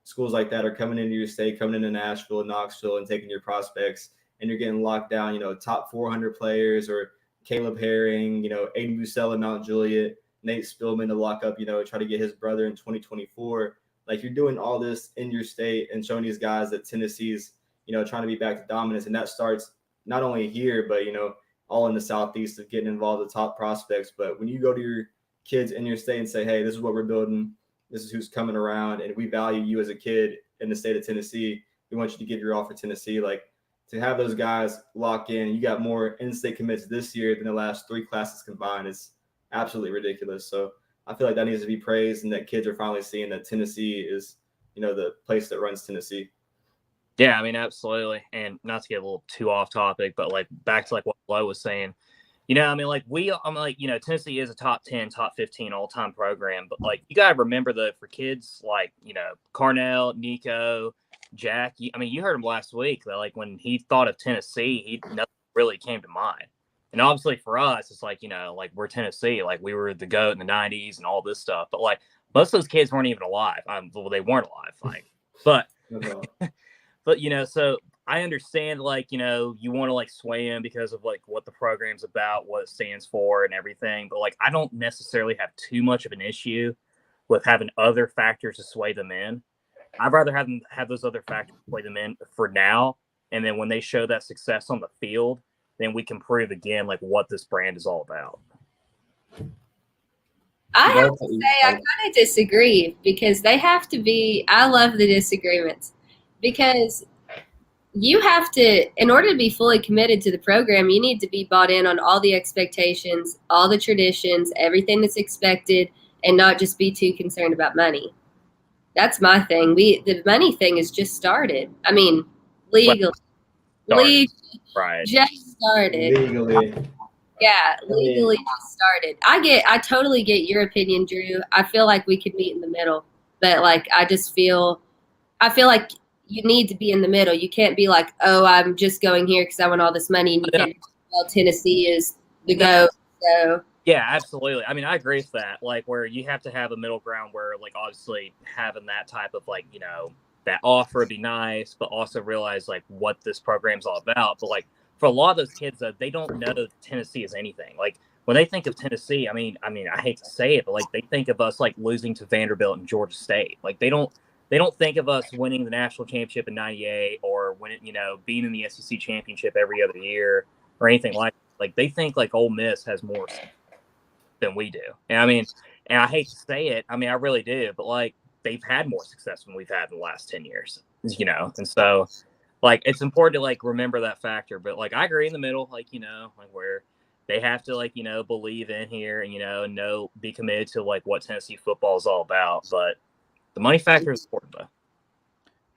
Speaker 2: schools like that are coming into your state, coming into Nashville, Knoxville, and taking your prospects, and you're getting locked down, top 400 players, or Caleb Herring, Aiden Bussell in Mount Juliet, Nate Spillman to lock up, try to get his brother in 2024. You're doing all this in your state and showing these guys that Tennessee's, trying to be back to dominance. And that starts not only here, but, all in the Southeast of getting involved with top prospects. But when you go to your kids in your state and say, hey, this is what we're building, this is who's coming around, and we value you as a kid in the state of Tennessee, we want you to give your all for Tennessee. Like, to have those guys lock in, you got more in-state commits this year than the last 3 classes combined. It's absolutely ridiculous. So I feel like that needs to be praised, and that kids are finally seeing that Tennessee is, the place that runs Tennessee.
Speaker 3: Yeah, I mean, absolutely. And not to get a little too off topic, but like back to like what Flo was saying, I mean, like Tennessee is a top 10, top 15 all-time program, but like you gotta remember that for kids like, Carnell, Nico, Jack, I mean, you heard him last week that like when he thought of Tennessee, nothing really came to mind. And obviously for us, it's like, like we're Tennessee, like we were the GOAT in the 90s and all this stuff. But like most of those kids weren't even alive. Well, they weren't alive, like, but but so I understand, like, you want to like sway him because of like what the program's about, what it stands for and everything. But like, I don't necessarily have too much of an issue with having other factors to sway them in. I'd rather have them have those other factors sway them in for now. And then when they show that success on the field, then we can prove again, like what this brand is all about.
Speaker 1: I have to say, I kind of disagree because they have to be, I love the disagreements because you have to, in order to be fully committed to the program, you need to be bought in on all the expectations, all the traditions, everything that's expected, and not just be too concerned about money. That's my thing. The money thing has just started. I mean, legally,
Speaker 3: right?
Speaker 1: Just started.
Speaker 2: Legally.
Speaker 1: Yeah, legally just started. I totally get your opinion, Drew. I feel like we could meet in the middle, but like I feel like you need to be in the middle. You can't be like, oh, I'm just going here because I want all this money, and you can't. Well, Tennessee is the go. So
Speaker 3: yeah, absolutely. I mean, I agree with that. Like, where you have to have a middle ground where, like, obviously having that type of like, that offer would be nice, but also realize like what this program's all about. But like for a lot of those kids, they don't know Tennessee is anything. Like when they think of Tennessee, I mean, I hate to say it, but like they think of us like losing to Vanderbilt and Georgia State. Like they don't think of us winning the national championship in '98 or winning, being in the SEC championship every other year or anything like that. Like they think like Ole Miss has more than we do. And I mean, and I hate to say it, I mean, I really do, but like they've had more success than we've had in the last 10 years, and so like it's important to like remember that factor. But like I agree in the middle, like like where they have to like believe in here and be committed to like what Tennessee football is all about. But the money factor is important though.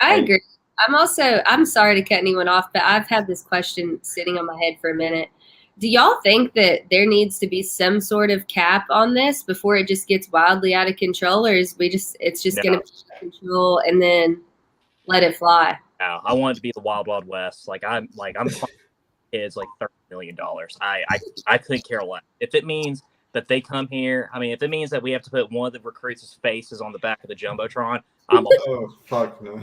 Speaker 1: I agree. I'm sorry to cut anyone off, but I've had this question sitting on my head for a minute. Do y'all think that there needs to be some sort of cap on this before it just gets wildly out of control, or it's just going to be out of control and then let it fly?
Speaker 3: No, I want it to be the wild, wild west. I'm kids like $30 million. I couldn't care less. If it means that they come here, I mean, if it means that we have to put one of the recruits' faces on the back of the Jumbotron, I'm
Speaker 2: oh fuck no.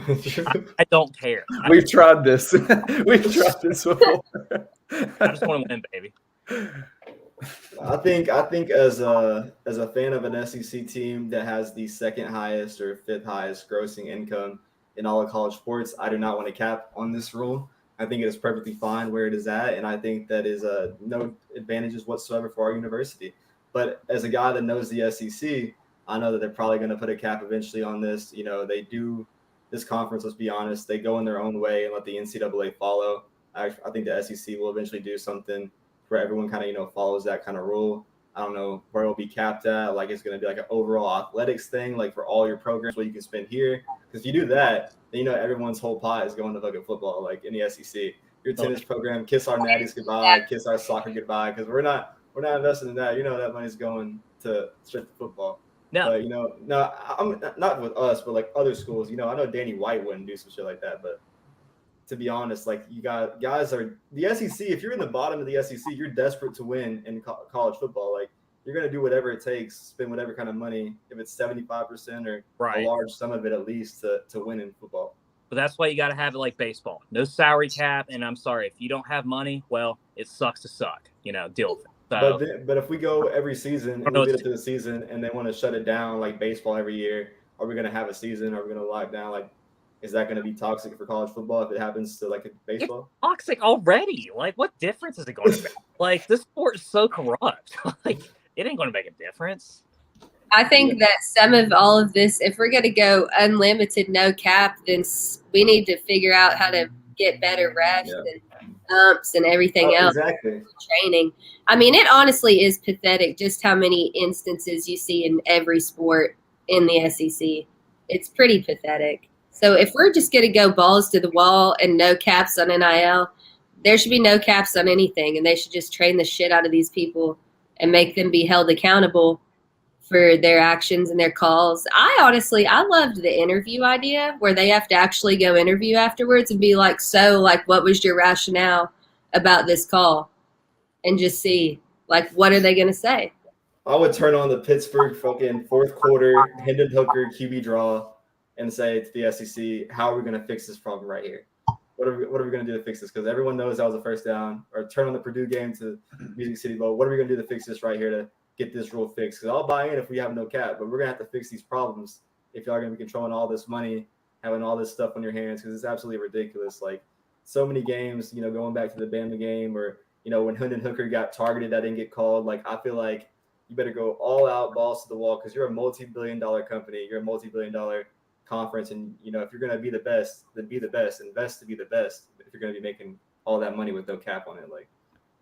Speaker 3: I don't care.
Speaker 4: We've tried this. We've tried this before.
Speaker 3: I just want to win, baby.
Speaker 2: I think as a fan of an SEC team that has the second highest or fifth highest grossing income in all of college sports, I do not want to cap on this rule. I think it is perfectly fine where it is at, and I think that is no advantages whatsoever for our university. But as a guy that knows the SEC, I know that they're probably going to put a cap eventually on this. They do this conference, let's be honest, they go in their own way and let the NCAA follow. I think the SEC will eventually do something where everyone kind of, follows that kind of rule. I don't know where it'll be capped at. Like it's going to be like an overall athletics thing, like for all your programs, what you can spend here. Because if you do that, then everyone's whole pie is going to fucking football, like in the SEC. Your tennis program, kiss our natties goodbye, kiss our soccer goodbye, because we're not investing in that. That money's going to straight to football.
Speaker 3: No,
Speaker 2: but, no, I'm not with us, but like other schools. I know Danny White wouldn't do some shit like that, but to be honest, like you got guys are the SEC. If you're in the bottom of the SEC, you're desperate to win in college football. Like you're going to do whatever it takes, spend whatever kind of money, if it's 75% or a large sum of it at least to win in football.
Speaker 3: But that's why you got to have it like baseball. No salary cap. And I'm sorry, if you don't have money, well, it sucks to suck. Deal with it. So,
Speaker 2: but if we go every season and we get it to the season and they want to shut it down like baseball every year, are we going to have a season? Are we going to lock down? Like is that going to be toxic for college football if it happens to like baseball?
Speaker 3: It's toxic already. Like, what difference is it going to make? Like, this sport is so corrupt. Like, it ain't going to make a difference.
Speaker 1: I think that some of all of this, if we're going to go unlimited, no cap, then we need to figure out how to get better refs and umps and everything else.
Speaker 2: Exactly.
Speaker 1: Training. I mean, it honestly is pathetic just how many instances you see in every sport in the SEC. It's pretty pathetic. So if we're just going to go balls to the wall and no caps on NIL, there should be no caps on anything, and they should just train the shit out of these people and make them be held accountable for their actions and their calls. I loved the interview idea where they have to actually go interview afterwards and be like, so, like, what was your rationale about this call? And just see, like, what are they going to say?
Speaker 2: I would turn on the Pittsburgh fucking fourth quarter Hendon Hooker QB draw and say to the SEC, how are we going to fix this problem right here? What are we going to do to fix this? Because everyone knows that was a first down. Or turn on the Purdue game to Music City Bowl. What are we going to do to fix this right here to get this rule fixed? Because I'll buy in if we have no cap, but we're going to have to fix these problems if y'all are going to be controlling all this money, having all this stuff on your hands, because it's absolutely ridiculous. Like, so many games, you know, going back to the Bama game or, you know, when Hendon Hooker got targeted, that didn't get called. Like, I feel like you better go all out, balls to the wall, because you're a multi-billion-dollar company. You're a multi-billion-dollar conference, and, you know, if you're going to be the best, then be the best. Invest to be the best if you're going to be making all that money with no cap on it. Like,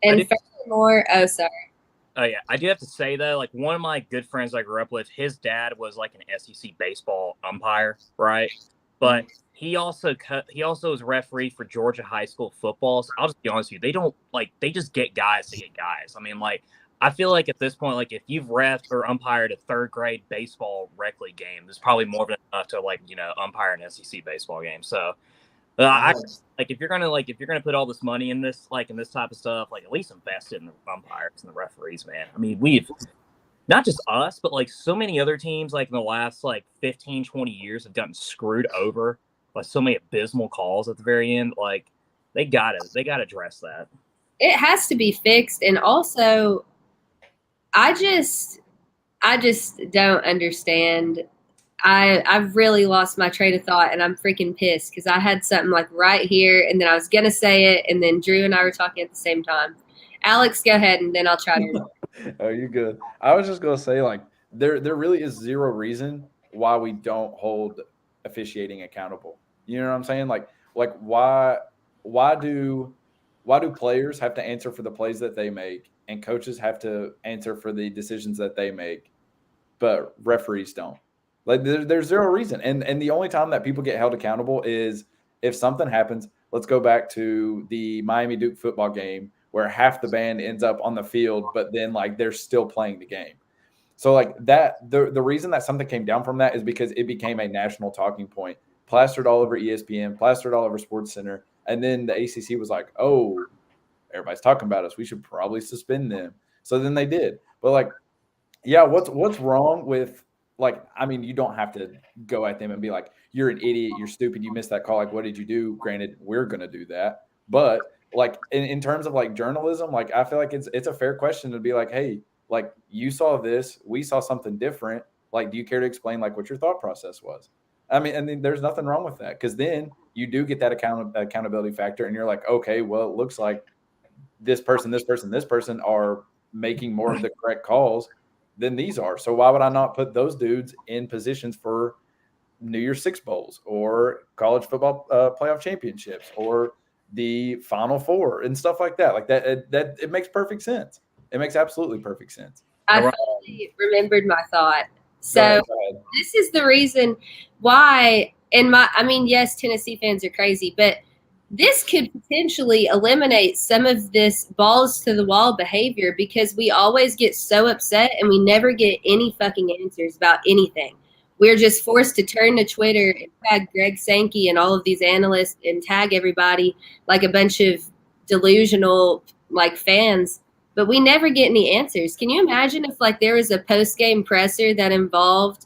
Speaker 1: and furthermore, sorry.
Speaker 3: Oh, yeah. I do have to say, though, like, one of my good friends I grew up with, his dad was, like, an SEC baseball umpire, right? But he also was referee for Georgia high school football. So I'll just be honest with you. They just get guys to get guys. I mean, like, I feel like at this point, like, if you've refed or umpired a third-grade baseball rec league game, there's probably more than enough to, like, you know, umpire an SEC baseball game. So, if you're gonna put all this money in this, like, in this type of stuff, like, at least invest in the umpires and the referees, man. I mean, we've not just us, but like so many other teams, like in the last like 15, 20 years, have gotten screwed over by so many abysmal calls at the very end. Like, they gotta address that.
Speaker 1: It has to be fixed, and also, I just don't understand. I've really lost my train of thought, and I'm freaking pissed because I had something like right here, and then I was going to say it, and then Drew and I were talking at the same time. Alex, go ahead, and then I'll try to.
Speaker 4: Oh, you're good. I was just going to say, like, there really is zero reason why we don't hold officiating accountable. You know what I'm saying? Like why do players have to answer for the plays that they make, and coaches have to answer for the decisions that they make, but referees don't? Like, there's zero reason. And the only time that people get held accountable is if something happens. Let's go back to the Miami Duke football game where half the band ends up on the field, but then, like, they're still playing the game. So, like, that the reason that something came down from that is because it became a national talking point, plastered all over ESPN, plastered all over SportsCenter. And then the ACC was like, oh, everybody's talking about us. We should probably suspend them. So then they did. But, like, yeah, what's wrong with, like, I mean, you don't have to go at them and be like, you're an idiot, you're stupid, you missed that call. Like, what did you do? Granted, we're going to do that. But, like, in terms of, like, journalism, like, I feel like it's a fair question to be like, hey, like, you saw this, we saw something different. Like, do you care to explain, like, what your thought process was? I mean, and then there's nothing wrong with that, because then you do get that accountability factor, and you're like, okay, well, it looks like this person are making more of the correct calls than these are. So why would I not put those dudes in positions for New Year's Six bowls or college football playoff championships or the Final Four and stuff like that? Like, that it makes perfect sense. It makes absolutely perfect sense.
Speaker 1: I finally remembered my thought. So this is the reason why, yes, Tennessee fans are crazy, but this could potentially eliminate some of this balls to the wall behavior, because we always get so upset and we never get any fucking answers about anything. We're just forced to turn to Twitter and tag Greg Sankey and all of these analysts and tag everybody like a bunch of delusional, like, fans, but we never get any answers. Can you imagine if, like, there was a post-game presser that involved,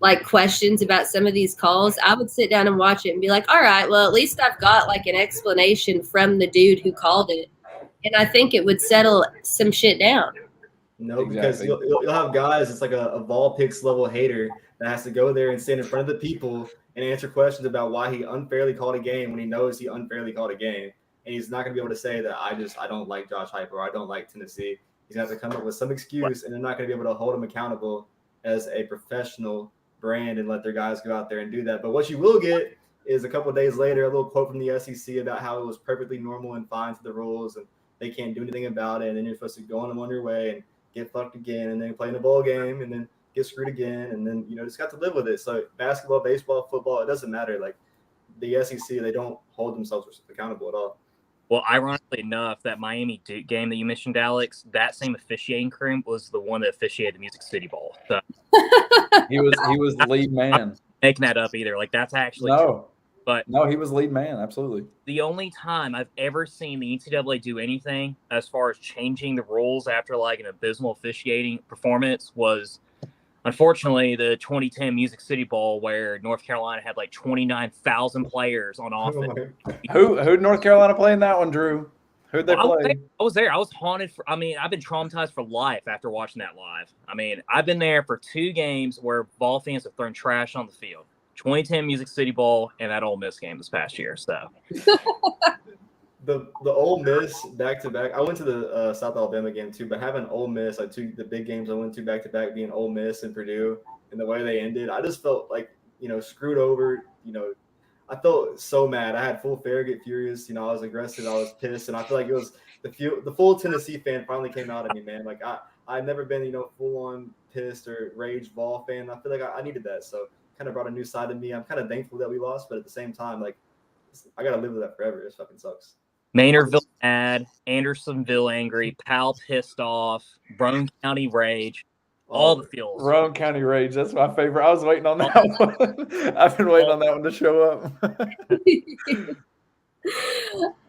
Speaker 1: like, questions about some of these calls? I would sit down and watch it and be like, all right, well, at least I've got, like, an explanation from the dude who called it. And I think it would settle some shit down.
Speaker 2: No, because you'll have guys, it's like a ball picks level hater that has to go there and stand in front of the people and answer questions about why he unfairly called a game when he knows he unfairly called a game. And he's not going to be able to say that I don't like Josh Heupel or I don't like Tennessee. He's going to have to come up with some excuse, and they're not going to be able to hold him accountable as a professional brand and let their guys go out there and do that. But what you will get is a couple of days later, a little quote from the SEC about how it was perfectly normal and fine to the rules, and they can't do anything about it. And then you're supposed to go on your way and get fucked again, and then play in a bowl game, and then get screwed again, and then just got to live with it. So basketball, baseball, football, it doesn't matter. Like the SEC, they don't hold themselves accountable at all.
Speaker 3: Well, ironically enough, that Miami Duke game that you mentioned, Alex, that same officiating crew was the one that officiated the Music City Bowl. So
Speaker 4: he was the lead man.
Speaker 3: I'm not making that up either. Like that's actually true. But
Speaker 4: no, he was lead man. Absolutely.
Speaker 3: The only time I've ever seen the NCAA do anything as far as changing the rules after like an abysmal officiating performance was, unfortunately, the 2010 Music City Bowl, where North Carolina had like 29,000 players on offense.
Speaker 4: Who'd North Carolina play in that one, Drew? Who'd they play?
Speaker 3: I was there. I was haunted. I've been traumatized for life after watching that live. I mean, I've been there for 2 games where Vol fans have thrown trash on the field. 2010 Music City Bowl and that Ole Miss game this past year. So
Speaker 2: the Ole Miss back to back. I went to the South Alabama game too, but having Ole Miss, like the big games I went to back to back, being Ole Miss and Purdue, and the way they ended, I just felt like screwed over. I felt so mad. I had full Farragut furious. I was aggressive. I was pissed, and I feel like it was the full Tennessee fan finally came out of me, man. Like I've never been full on pissed or rage Vol fan. I feel like I needed that, so kind of brought a new side of me. I'm kind of thankful that we lost, but at the same time, like I gotta live with that forever. It fucking sucks.
Speaker 3: Maynardville mad, Andersonville angry, Powell pissed off, Roane County rage, all the feels.
Speaker 4: Roane County rage, that's my favorite. I was waiting on that one. I've been waiting on that one to show up.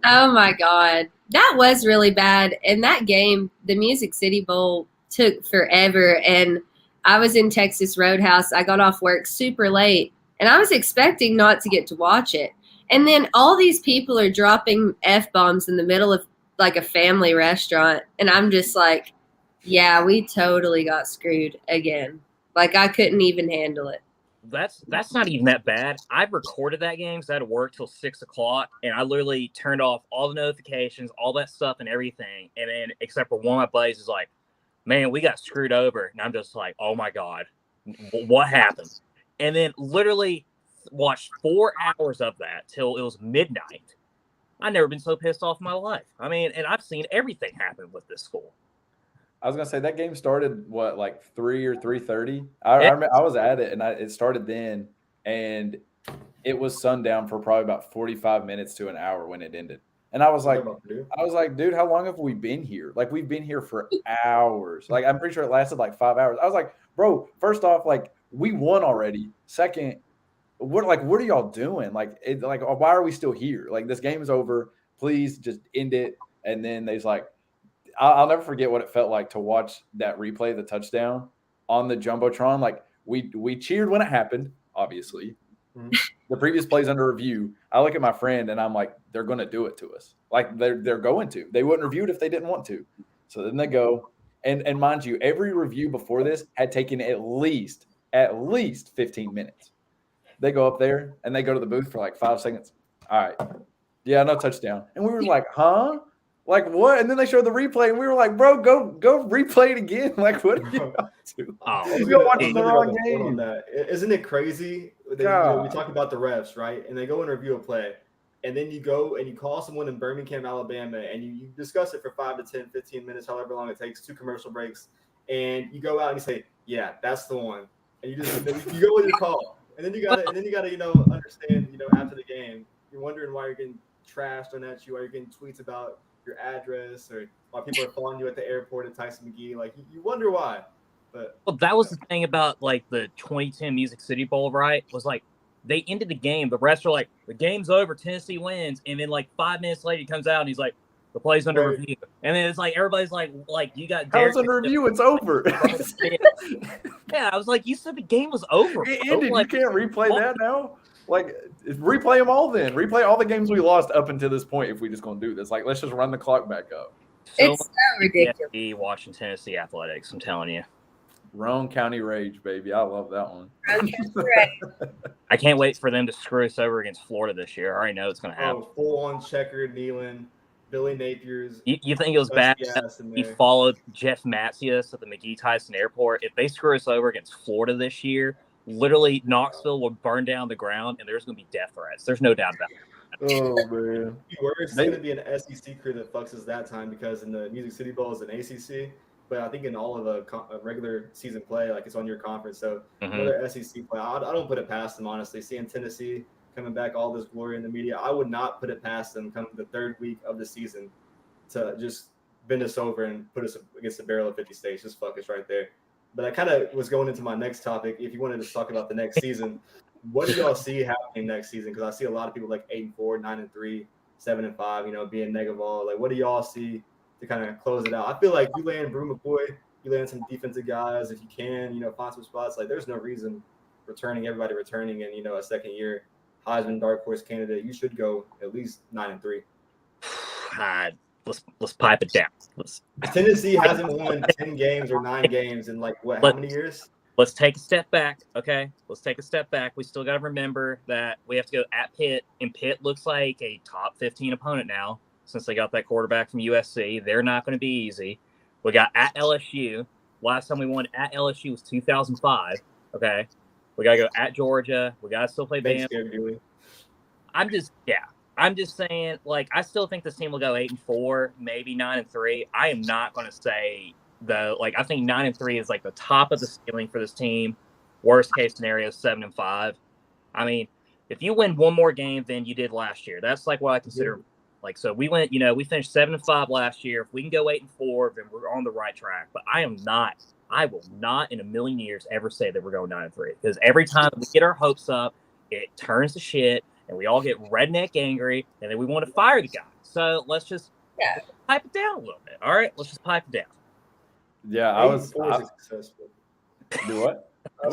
Speaker 1: Oh my God. That was really bad. And that game, the Music City Bowl, took forever. And I was in Texas Roadhouse. I got off work super late, and I was expecting not to get to watch it. And then all these people are dropping F-bombs in the middle of like a family restaurant. And I'm just like, yeah, we totally got screwed again. Like I couldn't even handle it.
Speaker 3: That's not even that bad. I recorded that game because I had to work till 6 o'clock, and I literally turned off all the notifications, all that stuff and everything. And then except for one of my buddies is like, man, we got screwed over. And I'm just like, oh my God, what happened? And then literally watched 4 hours of that till it was midnight. I've never been so pissed off in my life. I mean, and I've seen everything happen with this school.
Speaker 4: I was gonna say that game started like 3 or 3:30. I was at it, and it started then, and it was sundown for probably about 45 minutes to an hour when it ended. And I was like, dude, how long have we been here? Like we've been here for hours. Like I'm pretty sure it lasted like 5 hours. I was like, bro, first off, like we won already. Second, what are y'all doing? Like why are we still here? Like this game is over. Please just end it. And then there's like, I'll never forget what it felt like to watch that replay, the touchdown on the Jumbotron. Like we cheered when it happened, obviously. Mm-hmm. The previous play's under review. I look at my friend and I'm like, they're going to do it to us. Like they're going to. They wouldn't review it if they didn't want to. So then they go. And mind you, every review before this had taken at least 15 minutes. They go up there and they go to the booth for like 5 seconds. All right. Yeah, no touchdown. And we were like, huh? Like what? And then they showed the replay and we were like, bro, go replay it again. Like, what are you up to?
Speaker 3: Oh,
Speaker 4: you're watching the wrong game.
Speaker 2: On that. Isn't it crazy? We talk about the refs, right? And they go and review a play. And then you go and you call someone in Birmingham, Alabama, and you discuss it for 5 to 10, 15 minutes, however long it takes, 2 commercial breaks. And you go out and you say, yeah, that's the one. And you go with your call. And then you gotta understand, after the game, you're wondering why you're getting trashed on that, why you're getting tweets about your address, or why people are following you at the airport at Tyson McGee. Like you wonder why. But
Speaker 3: that was the thing about like the 2010 Music City Bowl, right? Was like they ended the game. The refs are like, the game's over, Tennessee wins, and then like 5 minutes later he comes out and he's like, the play's under review. And then it's like everybody's like you got
Speaker 4: Derek. How it's under review? It's over.
Speaker 3: Yeah, I was like, you said the game was over.
Speaker 4: It ended. You can't replay that now. Like, replay them all then. Replay all the games we lost up until this point if we just going to do this. Like, let's just run the clock back up.
Speaker 1: It's so ridiculous.
Speaker 3: Watching Tennessee athletics, I'm telling you.
Speaker 4: Roane County rage, baby. I love that one.
Speaker 3: I can't wait for them to screw us over against Florida this year. I already know it's going to happen.
Speaker 2: Oh, full-on checker kneeling, Billy Napier's.
Speaker 3: You think it was bad? He followed Jeff Matzius at the McGee Tyson Airport. If they screw us over against Florida this year, literally Knoxville will burn down the ground, and there's going to be death threats. There's no doubt about it.
Speaker 2: Oh, man. It's going to be an SEC crew that fucks us that time because in the Music City Bowl is an ACC. But I think in all of the regular season play, like it's on your conference. So another SEC play, I don't put it past them, honestly. Seeing Tennessee coming back, all this glory in the media, I would not put it past them come the third week of the season to just bend us over and put us against the barrel of 50 states. Just fuck us right there. But I kind of was going into my next topic. If you wanted to talk about the next season, what do y'all see happening next season? Because I see a lot of people like 8-4, 9-3, 7-5, being Negavoll. Like, what do y'all see to kind of close it out? I feel like you land Brew McCoy, you land some defensive guys if you can, find some spots. Like, there's no reason everybody returning and, a second year Heisman dark horse candidate. You should go at least 9-3.
Speaker 3: Let's pipe it down.
Speaker 2: Tennessee hasn't won 10 games or 9 games in how many years?
Speaker 3: Let's take a step back, okay? Let's take a step back. We still got to remember that we have to go at Pitt, and Pitt looks like a top 15 opponent now since they got that quarterback from USC. They're not going to be easy. We got at LSU. Last time we won at LSU was 2005, okay? We got to go at Georgia. We got to still play Bama. I'm just saying, I still think this team will go 8-4, maybe 9-3. I am not going to say, though, I think 9-3 is the top of the ceiling for this team. Worst case scenario, 7-5. I mean, if you win one more game than you did last year, that's what I consider. So we went, we finished 7-5 last year. If we can go 8-4, then we're on the right track. But I will not in a million years ever say that we're going 9-3, because every time we get our hopes up, it turns to shit. And we all get redneck angry, and then we want to fire the guy. So let's just pipe it down a little bit. All right, let's just pipe it down.
Speaker 4: Yeah,
Speaker 2: successful.
Speaker 4: Do what?
Speaker 2: I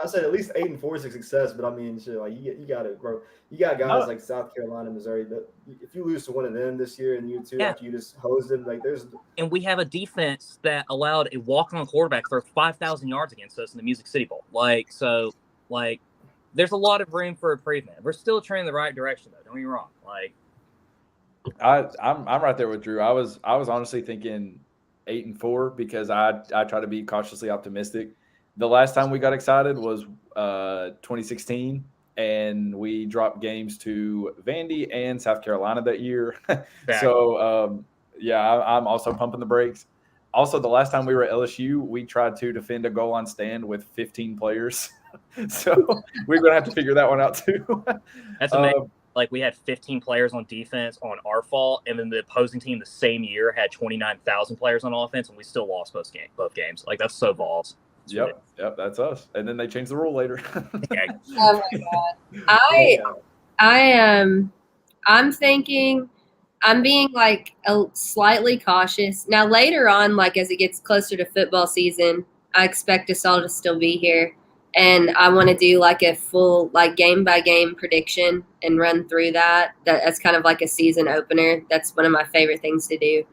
Speaker 2: said at least 8-4 is a success, but I mean, shit, you got to grow. You got guys like South Carolina, Missouri. If you lose to one of them this year and you two, after you just hosed them, there's. And
Speaker 3: we have a defense that allowed a walk-on quarterback throw 5,000 yards against us in the Music City Bowl. There's a lot of room for improvement. We're still trending the right direction, though. Don't get me wrong.
Speaker 4: I'm right there with Drew. I was honestly thinking 8-4 because I try to be cautiously optimistic. The last time we got excited was 2016, and we dropped games to Vandy and South Carolina that year. So I'm also pumping the brakes. Also, the last time we were at LSU, we tried to defend a goal line stand with 15 players. So we're going to have to figure that one out too.
Speaker 3: That's amazing. We had 15 players on defense on our fault, and then the opposing team the same year had 29,000 players on offense, and we still lost both games. That's so balls.
Speaker 4: Yep, that's us. And then they changed the rule later.
Speaker 1: Oh my god. I'm thinking, I'm being slightly cautious. Now later on, as it gets closer to football season, I expect us all to still be here. And I want to do a full game by game prediction and run through that. That's kind of a season opener. That's one of my favorite things to do.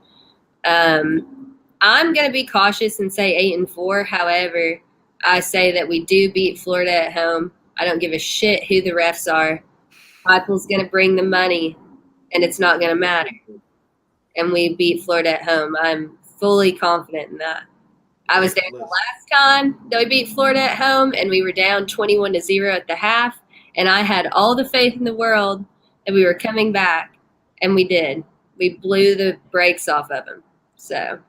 Speaker 1: I'm going to be cautious and say 8-4. However, I say that we do beat Florida at home. I don't give a shit who the refs are. Heupel's going to bring the money, and it's not going to matter. And we beat Florida at home. I'm fully confident in that. I was there the last time that we beat Florida at home, and we were down 21-0 at the half, and I had all the faith in the world that we were coming back, and we did. We blew the brakes off of them. So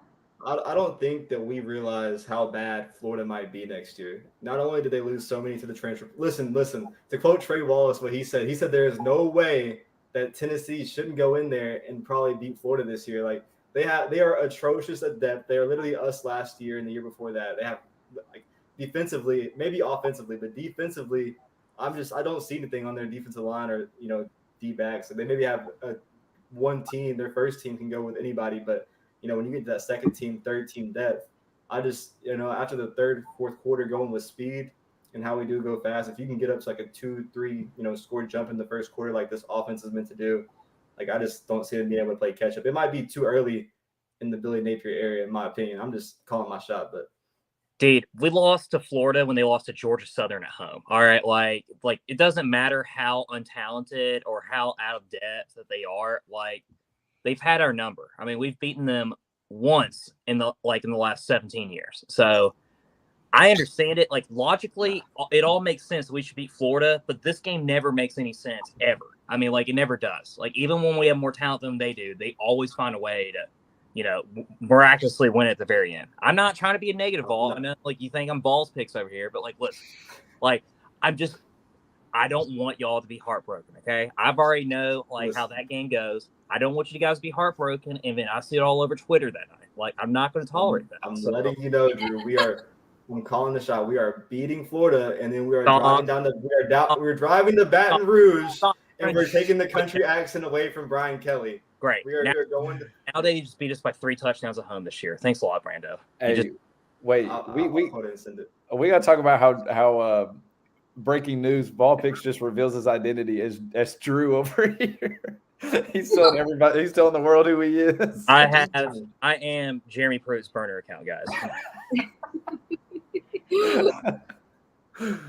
Speaker 2: I don't think that we realize how bad Florida might be next year. Not only did they lose so many to the transfer. Listen. To quote Trey Wallace, what he said there is no way that Tennessee shouldn't go in there and probably beat Florida this year. They are atrocious at depth. They are literally us last year and the year before that. They have defensively, maybe offensively, but defensively, I don't see anything on their defensive line or D backs. So they maybe have one team, their first team can go with anybody, but when you get to that second team, third team depth, I just after the third, fourth quarter going with speed and how we do go fast, if you can get up to a 2-3 score jump in the first quarter like this offense is meant to do. I just don't see them being able to play catch up. It might be too early in the Billy Napier area, in my opinion. I'm just calling my shot, but
Speaker 3: Dude, we lost to Florida when they lost to Georgia Southern at home. All right, like it doesn't matter how untalented or how out of depth that they are. Like, they've had our number. I mean, we've beaten them once in the last 17 years. So I understand it. Like, logically, it all makes sense. We should beat Florida, but this game never makes any sense ever. I mean, like, it never does. Like, even when we have more talent than they do, they always find a way to, miraculously win at the very end. I'm not trying to be a negative ball. I know, like, you think I'm balls picks over here, but, like, listen, like, I don't want y'all to be heartbroken, okay? I've already know, like, how that game goes. I don't want you guys to be heartbroken, and then I see it all over Twitter that night. Like, I'm not going to tolerate that.
Speaker 2: I'm letting you know, Drew, I'm calling the shot. We are beating Florida, and then we are driving to Baton Rouge, and we're taking the country accent away from Brian Kelly.
Speaker 3: Great.
Speaker 2: We are going to.
Speaker 3: Now they just beat us by 3 touchdowns at home this year. Thanks a lot, Brando.
Speaker 4: Hey, wait, we got to talk about how breaking news. Ball Picks just reveals his identity as Drew over here. He's telling everybody. He's telling the world who he is.
Speaker 3: I am Jeremy Pruitt's burner account, guys.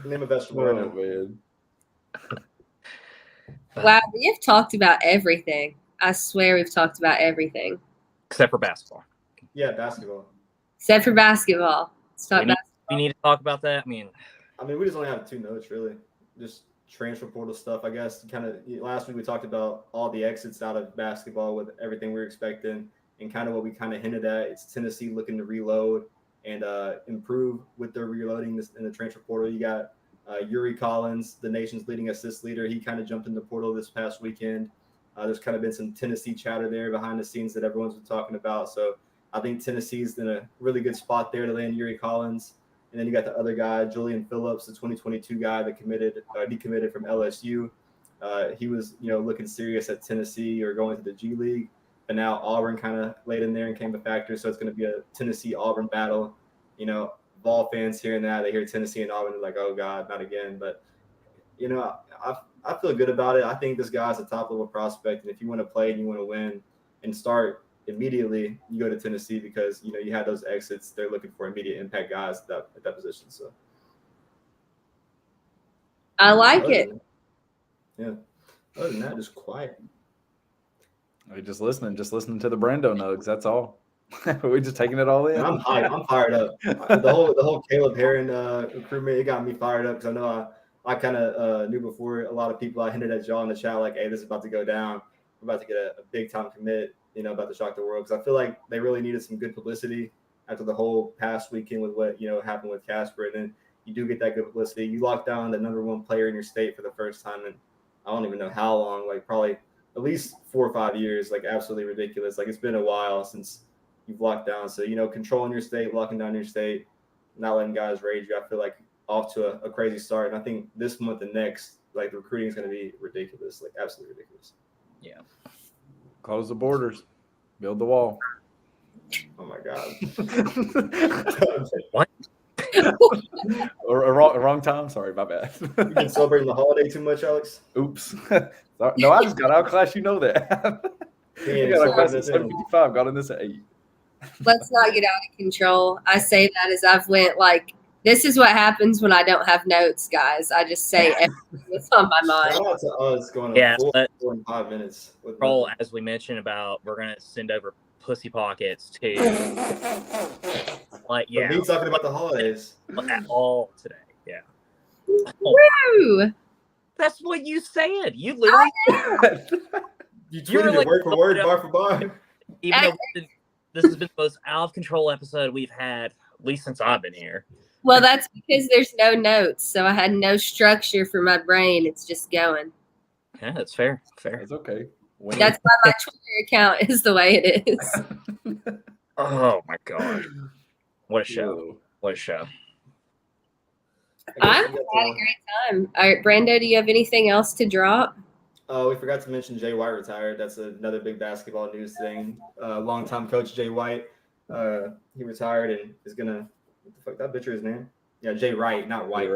Speaker 2: Name a vegetable.
Speaker 4: Oh, man.
Speaker 1: Wow, we have talked about everything. I swear we've talked about everything.
Speaker 3: Except for basketball.
Speaker 2: Yeah, basketball.
Speaker 1: Except for basketball. Let's talk basketball.
Speaker 3: We need to talk about that. I mean,
Speaker 2: we just only have 2 notes, really. Just transfer portal stuff, I guess. Last week we talked about all the exits out of basketball with everything we were expecting, and kind of what we kind of hinted at. It's Tennessee looking to reload and improve with their reloading in the transfer portal. You got Yuri Collins, the nation's leading assist leader. He kind of jumped in the portal this past weekend. There's kind of been some Tennessee chatter there behind the scenes that everyone's been talking about. So I think Tennessee's in a really good spot there to land Yuri Collins. And then you got the other guy, Julian Phillips, the 2022 guy that decommitted from LSU. He was, looking serious at Tennessee or going to the G League. But now Auburn kind of laid in there and came a factor. So it's going to be a Tennessee-Auburn battle. Vol fans hearing that, they hear Tennessee and Auburn, they're like, oh, God, not again. But, I feel good about it. I think this guy's a top-level prospect. And if you want to play and you want to win and start immediately, you go to Tennessee because, you have those exits. They're looking for immediate impact guys at that position. So
Speaker 1: I like it.
Speaker 2: Yeah. Other than that, just quiet.
Speaker 4: We're just listening to the Brando nugs. That's all. We're just taking it all in.
Speaker 2: I'm hyped. I'm fired up. The whole Caleb Herron recruitment, it got me fired up because I know I kind of knew before a lot of people. I hinted at y'all in the chat like, hey, this is about to go down. We're about to get a big time commit, about to shock the world. Because I feel like they really needed some good publicity after the whole past weekend with what, happened with Casper. And then you do get that good publicity. You lock down the #1 player in your state for the first time in I don't even know how long, like probably at least 4 or 5 years, like absolutely ridiculous. Like it's been a while since you've locked down. So, controlling your state, locking down your state, not letting guys rage you, I feel like off to a crazy start. And I think this month and next, like the recruiting is going to be ridiculous, like absolutely ridiculous.
Speaker 3: Yeah.
Speaker 4: Close the borders, build the wall.
Speaker 2: Oh my God.
Speaker 3: What?
Speaker 4: Wrong time. Sorry, my bad.
Speaker 2: You've been celebrating the holiday too much, Alex?
Speaker 4: Oops. No, I just got out of class. You know that. I got out of class at 7:55. Got in this at 8.
Speaker 1: Let's not get out of control. I say that as I've went like, this is what happens when I don't have notes, guys. I just say everything that's on my mind.
Speaker 2: Shout out to us going on 4 and 5 minutes.
Speaker 3: Roll, as we mentioned about, we're going to send over pussy pockets to, like, yeah.
Speaker 2: We're talking about the holidays.
Speaker 3: At all today, yeah.
Speaker 1: Woo!
Speaker 3: That's what you said. You literally.
Speaker 2: You tweeted it word for word, bar for bar.
Speaker 3: Even though this has been the most out of control episode we've had, at least since I've been here.
Speaker 1: Well, that's because there's no notes, so I had no structure for my brain. It's just going.
Speaker 3: Yeah, that's fair. Fair.
Speaker 4: It's okay.
Speaker 1: That's why my Twitter account is the way it is.
Speaker 3: Oh my God! What a show! What a show!
Speaker 1: I'm had a great time. All right, Brando, do you have anything else to drop?
Speaker 2: We forgot to mention Jay White retired. That's another big basketball news thing. Longtime coach Jay White, he retired and is gonna. What the fuck? That butcher his name? Yeah, Jay Wright, not White.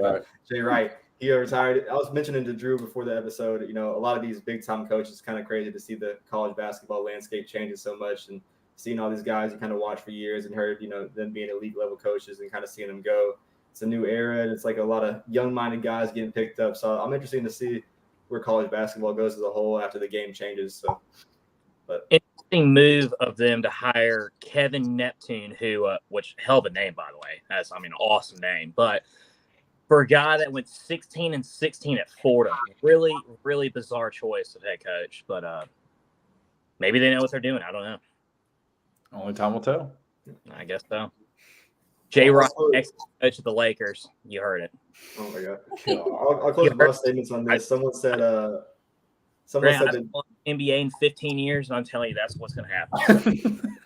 Speaker 2: Jay Wright. He retired. I was mentioning to Drew before the episode. A lot of these big time coaches, kind of crazy to see the college basketball landscape changing so much and seeing all these guys you kind of watch for years and heard, them being elite level coaches and kind of seeing them go. It's a new era, and it's like a lot of young-minded guys getting picked up. So I'm interested to see where college basketball goes as a whole after the game changes. So, but
Speaker 3: interesting move of them to hire Kevin Neptune, who, which hell of a name, by the way. That's, an awesome name. But for a guy that went 16-16 at Fordham, really, really bizarre choice of head coach. But maybe they know what they're doing. I don't know.
Speaker 4: Only time will tell.
Speaker 3: I guess so. Jay Ryan, next coach of the Lakers. You heard it.
Speaker 2: Oh my God! I'll close my statements on this. Someone said that
Speaker 3: NBA in 15 years, and I'm telling you, that's what's going to happen.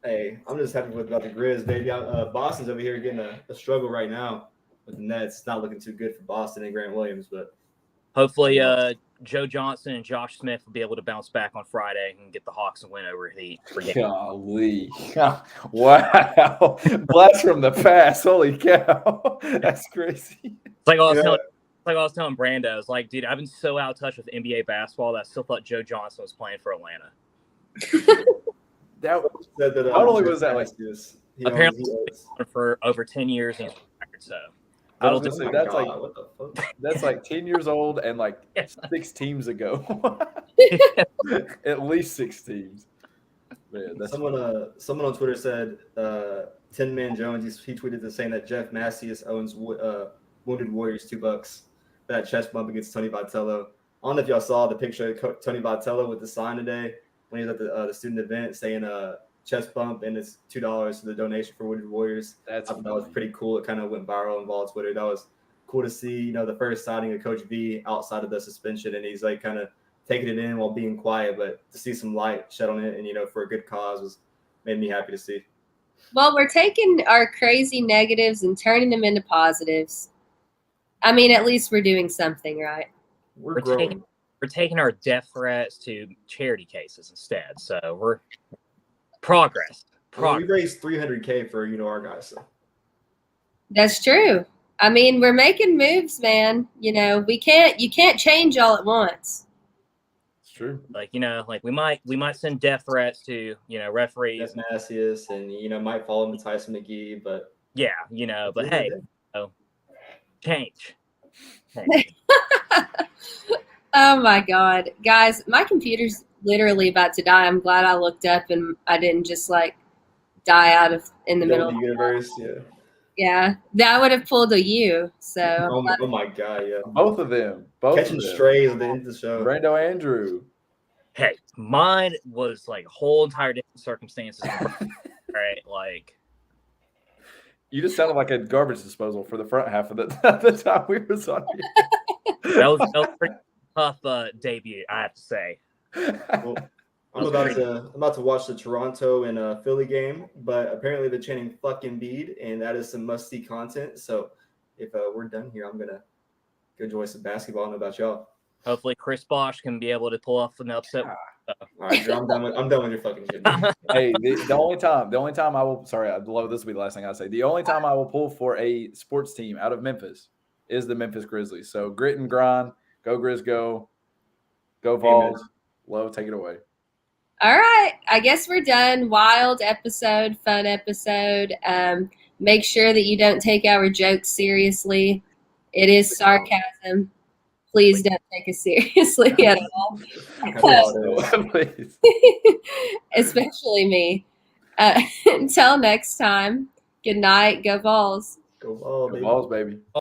Speaker 2: Hey, I'm just happy about the Grizz, baby. Boston's over here getting a struggle right now with the Nets. It's not looking too good for Boston and Grant Williams, but
Speaker 3: hopefully Joe Johnson and Josh Smith will be able to bounce back on Friday and get the Hawks a win over Heat.
Speaker 4: Golly. Wow. Blast from the past. Holy cow. That's crazy.
Speaker 3: It's like I was telling Brando. I was like, dude, I've been so out of touch with NBA basketball that I still thought Joe Johnson was playing for Atlanta.
Speaker 4: Not only was that like this.
Speaker 3: Apparently for over 10 years he's retired, so
Speaker 4: I was gonna say that's like 10 years old and like 6 teams ago. At least 6 teams. Man,
Speaker 2: someone on Twitter said 10 Man Jones. He tweeted this saying that Jeff Macias owns Wounded Warriors $2 for that chest bump against Tony Vitello. I don't know if y'all saw the picture of Tony Vitello with the sign today when he was at the student event saying chest bump and it's $2 for the donation for Wounded Warriors. I thought that was pretty cool. It kind of went viral on Vol Twitter. That was cool to see, the first signing of Coach V outside of the suspension, and he's like kind of taking it in while being quiet, but to see some light shed on it and, for a good cause made me happy to see.
Speaker 1: Well, we're taking our crazy negatives and turning them into positives. At least we're doing something, right?
Speaker 2: We're growing.
Speaker 3: We're taking our death threats to charity cases instead. So we're progress.
Speaker 2: We raised $300K for, our guys. So.
Speaker 1: That's true. We're making moves, man. You can't change all at once.
Speaker 4: It's true.
Speaker 3: Like, we might send death threats to, referees.
Speaker 2: Jeff Macias and, might fall into Tyson McGee, but
Speaker 3: yeah, but hey, change.
Speaker 1: Oh my God, guys, my computer's literally about to die. I'm glad I looked up and I didn't just die out in the middle of the
Speaker 2: universe.
Speaker 1: Yeah, that would have pulled a U. So
Speaker 2: oh my God, yeah,
Speaker 4: both of them,
Speaker 2: catching strays at the end of the show.
Speaker 4: Brando Andrew.
Speaker 3: Hey, mine was like a whole entire different circumstances. Right,
Speaker 4: you just sounded like a garbage disposal for the front half of the time we was on here.
Speaker 3: That was a pretty tough debut, I have to say.
Speaker 2: Well, I'm about to watch the Toronto and Philly game, but apparently they're chanting "fuck Embiid," and that is some must-see content. So if we're done here, I'm gonna go enjoy some basketball. I don't know about y'all.
Speaker 3: Hopefully, Chris Bosh can be able to pull off an upset.
Speaker 2: All right, Drew, I'm done with your fucking shit.
Speaker 4: Hey, the only time I will. Sorry, this will be the last thing I say. The only time I will pull for a sports team out of Memphis is the Memphis Grizzlies. So grit and grind, go Grizz, go Vols. Low, take it away.
Speaker 1: All right, I guess we're done. Wild episode, fun episode. Make sure that you don't take our jokes seriously. It is sarcasm. Please don't take us seriously at all. Especially me. Until next time, good night. Go Vols.
Speaker 2: Go Vols,
Speaker 4: Go Vols, baby.